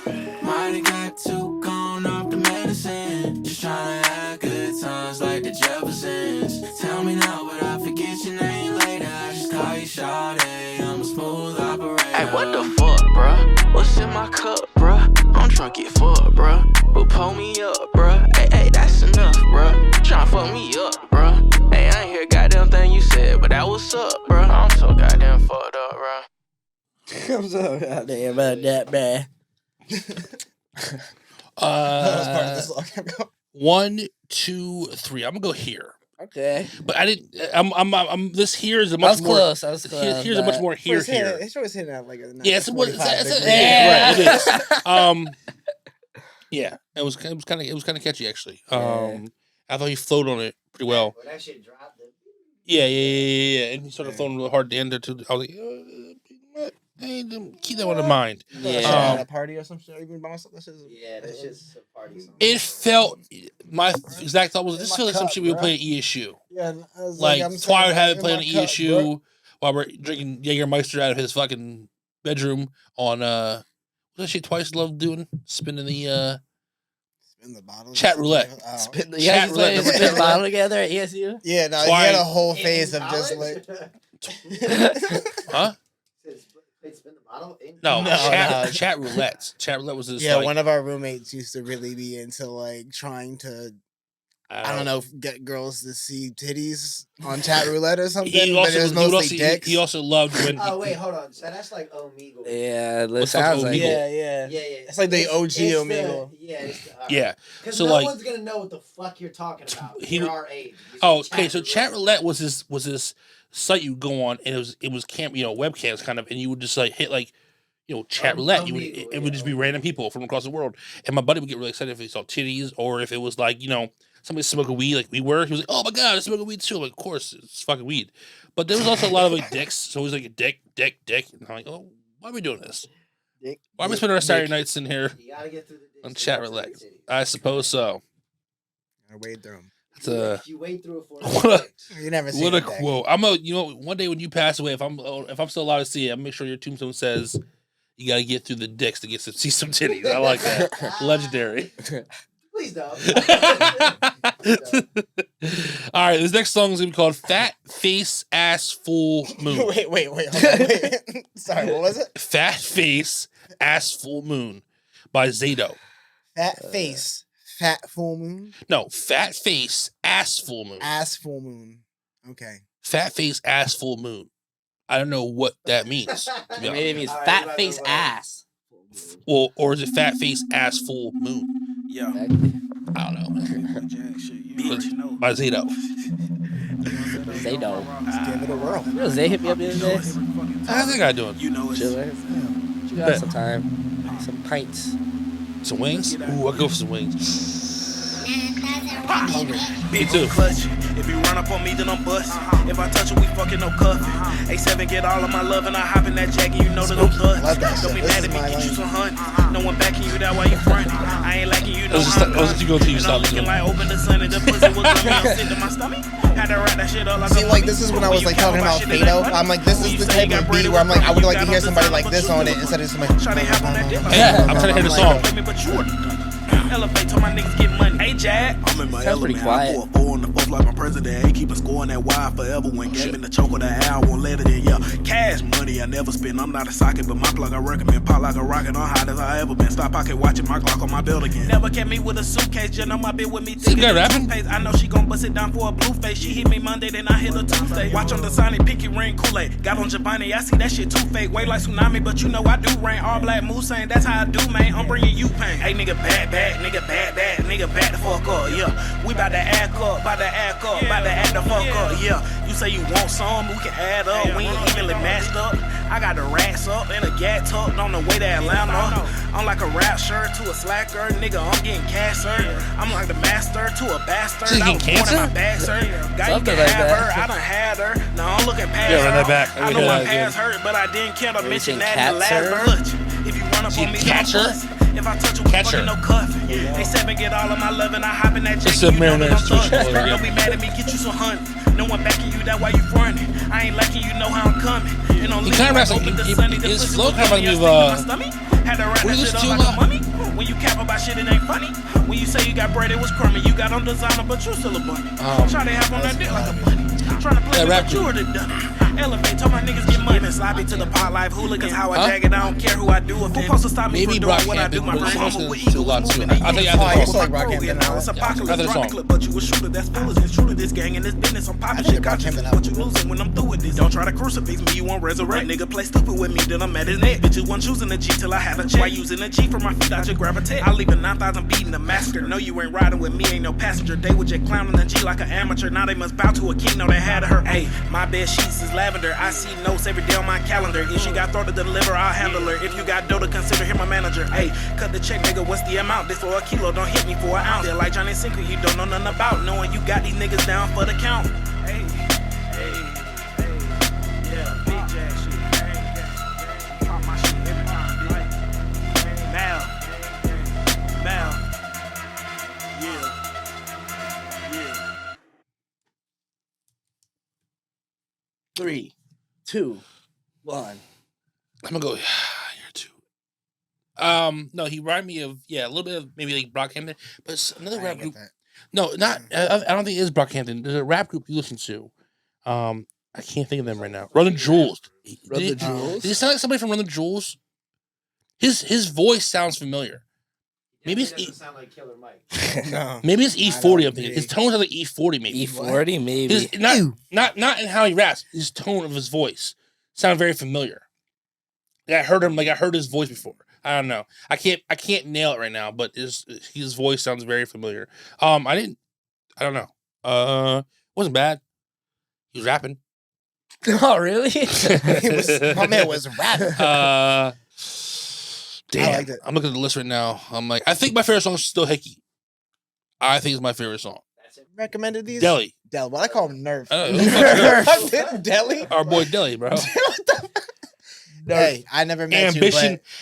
Might have got too gone off the medicine. Just tryna have good times like the Jeffersons. Tell me now, but I forget your name later. I just call you shawty. I'm a smooth operator. Hey, what the fuck, bruh? bruh. What's in my cup, bruh? I'm tryna get fucked, bruh. But pull me up, bruh. Hey, that's enough, bruh. Tryna fuck me up, bruh. Hey, I ain't hear a goddamn thing you said, but that was up, bruh. I'm so goddamn fucked up, bruh. I'm so goddamn about that, man. That was part of this song. 1, 2, 3. I'm gonna go here. Okay. But I didn't. This here is a I much was more. close. I was close. Here's a much more here. It's always hitting at like a Yeah, it's 45 degrees. right. It is. Yeah, it was kind of catchy actually. I thought he flowed on it pretty well. When that shit dropped, Yeah, and he started flowing real hard at the end there too. I was like, hey, keep that one in mind. At a party or some shit. Even by myself. yeah, that's just a party song. It felt my exact thought was this feels like some shit we would bruh. play at ESU. Yeah, I was Like I'm Twilight saying, had it in playing my at cup, ESU bro. while we're drinking Jägermeister out of his fucking bedroom on what's that shit Twice loved doing? Spinning the Spin the bottle. chat roulette. Oh. Spit the, Chat you roulette. guys spit the bottle together at ESU? Yeah, no, he Twilight. had a whole In phase of just college? like. huh? Spin the bottle? No, No, chat roulette. Chat roulette was this Yeah, like, one of our roommates used to really be into like trying to, I don't know, get girls to see titties on chat roulette or something. He But it was mostly dicks. he also loved when Oh, wait, hold on. So that's like Omegle. Yeah, it What's up, sounds like Omegle? it. Yeah. Yeah. It's like the OG Omegle. yeah. Because So, no like- one's going to know what the fuck you're talking about. He You're would- our age. You Oh, say okay. So chat roulette was this site you go on, and it was webcams kind of, and you would just like hit like chat roulette. It would just be random people from across the world, and my buddy would get really excited if he saw titties or if it was like somebody smoking weed like we were. He was like, "Oh my god, I'm smoking weed too!" I'm like, of course, it's fucking weed. But there was also a lot of like dicks, so it was like a dick, and I'm like, "Oh, why are we doing this? Dick, Why are we spending our Saturday nights in here You got to get through the dicks on to chat get to the roulette?" titties. I suppose so. I wade through them. It's a You wait through it for What a- dicks. You never see what a dick. quote. I'm one day when you pass away, if I'm still allowed to see it, I'm make sure your tombstone says you got to get through the dicks to get to see some titties. I like that. Legendary. Please don't. All right, this next song is gonna be called "Fat Face Ass Full Moon." Wait, hold on, wait. Sorry, what was it? "Fat Face Ass Full Moon" by Phaydo. Fat face, fat full moon, No, "Fat Face Ass Full Moon." ass full moon. Okay. "Fat Face Ass Full Moon." I don't know what that means. To be Maybe honest. it means All right, fat right, face right. ass. Well, or is it "Fat Face Ass Full Moon"? Yeah. I don't know. Jack shit, you already know. By Phaydo. They don't. Let's give it a whirl. You know, Zay hit me up the other day. How's that guy doing? You know it's Chillin'. You got Bet. some time. Some pints. Some wings? Ooh, I go for some wings. big too. old clutch. If you run up on me, then I'm bust. If I touch you, we fucking no cuff. A7 get all of my love and I hop in that jacket, you know that I'm Love that dust. Don't shit. be This mad is at me, my get you lane. some hunt. No one backing you that while you front. I ain't liking you, know how I'm Those you go to you And I'm stop looking doing. like open the sun and the pussy was on me. I'm sitting in my stomach. Had to wrap that shit up like See, a like mummy. this is when I When was you like count talking my about shit, it Phaydo. ain't funny. I'm like, this When is you the say type you got of bread, beat it where I'm like, I would was like to funny. hear You somebody got like no this design, on but it you instead of still somebody. Try to have on that dick. Yeah, I'm trying to hear the song. But you elevate till my niggas get money. Hey, Jack. I'm in my Sounds pretty element. quiet. I pour a 4 on the 4th like my president. Ain't keeping scoring that wide forever. When gave in the choke of the hour, won't let it in. Yeah, cash money I never spend. I'm not a socket, but my plug I recommend. Pop like a rocket, on hot as I ever been. Stop pocket watching my Glock on my belt again. Never kept me with a suitcase. Just know my bitch with me. This guy rapping? I know she gon' bust it down for a blue face. She hit me Monday, then I hit her Tuesday. Watch on the Sonic, Pinky ring Kool-Aid. Got on Giovanni, I see that shit too fake. Way like tsunami, but you know I do rain. All black moose saying that's how I do, man. I'm bringing you pain. Hey, nigga, bad, nigga, bad, nigga, back the fuck up, yeah. We bout to act up, bout to act the fuck up, yeah. You say you want some, we can add up. We ain't evenly matched up. I got the racks up and a gat tucked on the way to Atlanta. I'm like a rap shirt to a slacker, nigga. I'm getting cash, sir. I'm like the master to a bastard. She's I getting was born in cancer? my bag, sir. Guy, you Something can like have that. her. I done had her. Now I'm looking past Yeah, run her. that back. I know Yeah, my yeah. past hurt, but I didn't care to Maybe mention some that in the cats, last sir? verse. If you run up See, on me, catch then I'm her? bust. If I touch you, we Catch fucking her. no cuff. A7 get all of my love and I hop in that It's jacket. a You know that marinara I'm situation. thugging. Don't be mad at me, get you some honey. No one backing you, that why you frontin'. I ain't liking you, know how I'm coming. And on He kinda raps like- his flow kinda reminds me of, had to wrap what that is shit this up too, like a mummy. When you cap about shit, it ain't funny. When you say you got bread, it was crummy. You got on designer, but you still a bunny. Try to have on that dick like a bunny. trying to play Yeah, me, rap but you group. already done it. Elevate, told my niggas get money. Sloppy to the pot life hooligans. How I jag it, I don't care who I do. Who supposed to stop me Maybe from doing what I Brockhampton, do? My but friend it's mama listening with to a eagles lot too. moving. I'll tell you Oh, I used to after like Now Brockhampton. it's After apocalypse. the Drop song. the clip, but you a shooter. That's foolish. It's true to this gang and this business. I'm popping I think shit conscious. Brockhampton What you losing when I'm through with this? Don't try to crucifix me, you won't resurrect. Nigga play stupid with me, then I'm at his neck. Bitches want choosing a G till I have a check. Why using a G for my feet? I just grab a tech. I leave a 9,000 beating the massacre. No, you ain't riding with me, ain't no passenger. They was just clowning the G like an amateur. Now they must bow to a king. No, they had her. Hey, my bed sheets is lavender. I see notes every day on my calendar. If she got throw to deliver, I'll handle her. If you got dough to consider him my manager. Hey, cut the check, nigga. What's the amount? This for a kilo, don't hit me for an ounce. Feel like Johnny Sinker, you don't know nothing about. Knowing you got these niggas down for the count. Hey, yeah, big jack shit. Pop my shit every time, bitch. Mal, yeah. 3, 2, 1. I'm gonna go here too. No, he reminded me of a little bit of maybe like Brockhampton, but it's another rap group. No, not. I don't think it is Brockhampton. There's a rap group you listen to. I can't think of them right now. Run the Jewels. Run the Did Jewels? it sound like somebody from Run the Jewels? His voice sounds familiar. Maybe it's doesn't sound like Killer Mike. No. maybe it's E40. don't I'm thinking his think. tone sounds like E40. Maybe E40, maybe. His, not in how he raps. His tone of his voice sounded very familiar. Like I heard him. Like I heard his voice before. I don't know. I can't nail it right now. But his voice sounds very familiar. I don't know. Wasn't bad. He was rapping. Oh, really? My man was rapping. Damn. I liked it. I'm looking at the list right now. I'm like, I think my favorite song is still Hickey. I think it's my favorite song. Recommended these? Deli. Del. Well, I call him Nerf. Nerf. Deli? Our boy Deli, bro. Hey, I never met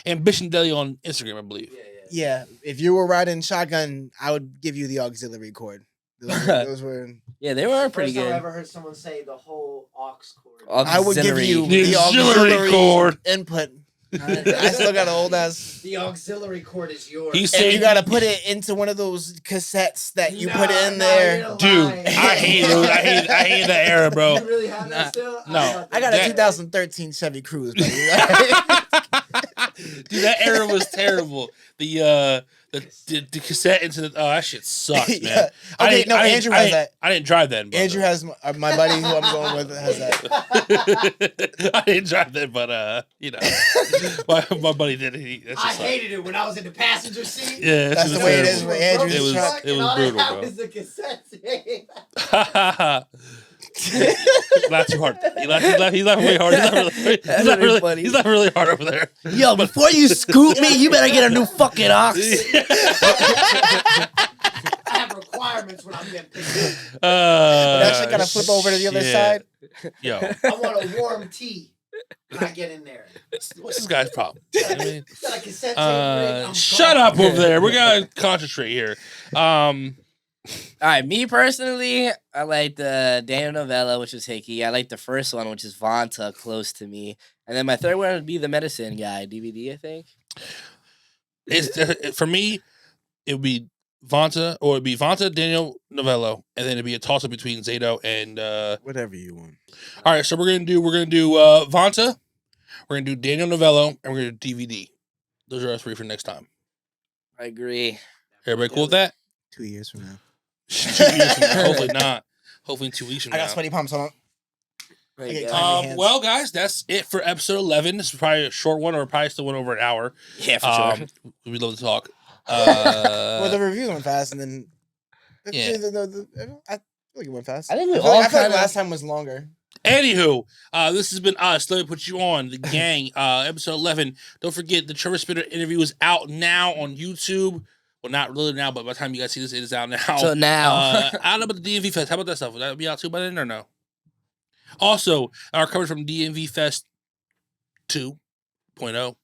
Ambition Deli on Instagram, I believe. you, but yeah, if you were riding shotgun, I would give you the auxiliary cord. Those were Yeah, they were pretty First time I good. ever heard someone say the whole aux cord. I would give you The the auxiliary auxiliary cord. input. I still got an old ass. The auxiliary cord is yours. He's And saying, you gotta put it into one of those cassettes that you put in Nah, there. you're dude, lying. I hate it. I hate that era, bro. You really have that still? No. I got a That- 2013 Chevy Cruze, baby. Dude, that era was terrible. The cassette into the that shit sucks, man. Yeah. I Okay, didn't- no, I didn't- Andrew I has didn't- that. I didn't drive that. But, Andrew has my buddy who I'm going with has that. I didn't drive that, but my buddy did. That I shit sucked. hated it when I was in the passenger seat. Yeah, that That's shit the was way it terrible. is with Andrew's It was- truck. it was all brutal, that bro. was the cassette tape. Laugh too hard. He's laughing way hard. That's really funny. He's laughing really hard over there. Yo, before you scoop me, you better get a new fucking ox. I have requirements when I'm getting picked up. That shit gotta flip over to the other shit. side. Yo, I want a warm tea when I get in there. what's this guy's problem? I mean, Got a cassette tape. I'm shut gone. up over there. We're gonna concentrate here. All right, me personally, I like the Daniel Novello, which is Hickey. I like the first one, which is VONTA, close to me. And then my third one would be the medicine guy, DVD, I think. It's for me. It would be VONTA, or it'd be VONTA, Daniel Novello, and then it'd be a toss up between Zato and. Whatever you want. All right, so we're gonna do VONTA, we're gonna do Daniel Novello, and we're gonna do DVD. Those are our three for next time. I agree. Everybody cool with that? 2 years from now. 2 years from now. Hopefully not. Hopefully in 2 weeks from I now. got sweaty palms on. There I you get go. clammy hands. Well, guys, that's it for episode 11. This is probably a short one, or probably still went over an hour. Yeah, for sure. We love to talk. Well, the reviews went fast, and then Yeah. I feel like it went fast. I think we I feel all like kind of. last time was longer. Anywho, this has been us. Let me put you on the gang. Episode 11. Don't forget the Trevor Spitter interview is out now on YouTube. Well, not really now, but by the time you guys see this, it is out now. So now. I don't know about the DMV Fest. How about that stuff? Will that be out too by then or no? Also, our coverage from DMV Fest 2.0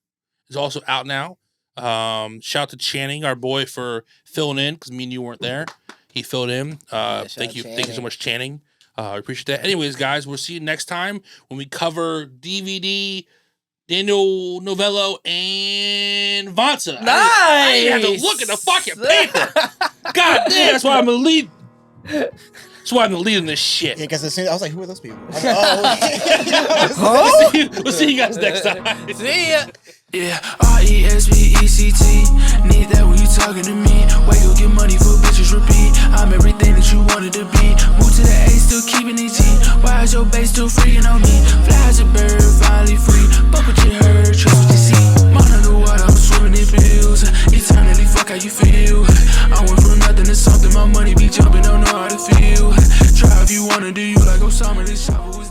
is also out now. Shout out to Channing, our boy, for filling in because me and you weren't there. He filled in. shout Thank out you so Channing. much, Channing. I appreciate that. Anyways, guys, we'll see you next time when we cover DVD, Daniel Novello, and VONTA. I didn't have to look at the fucking paper. God damn, that's why I'm elite. That's why I'm the lead in this shit. Yeah, because as soon as I was like, who are those people? I was like, oh. We'll see you guys next time. See ya. Yeah, RESPECT. Need that when you talking to me. Why you get money for bitches repeat? I'm everything that you wanted to be. Move to the A, still keeping it G. Why is your base still freaking on me? Fly as a bird, finally free. Fuck what you heard, trust what you see. Mine underwater, I'm swimming in bills. Eternally, fuck how you feel. I went from nothing to something. My money be jumping, don't know how to feel. Try if you wanna do you like Osama, this chopper was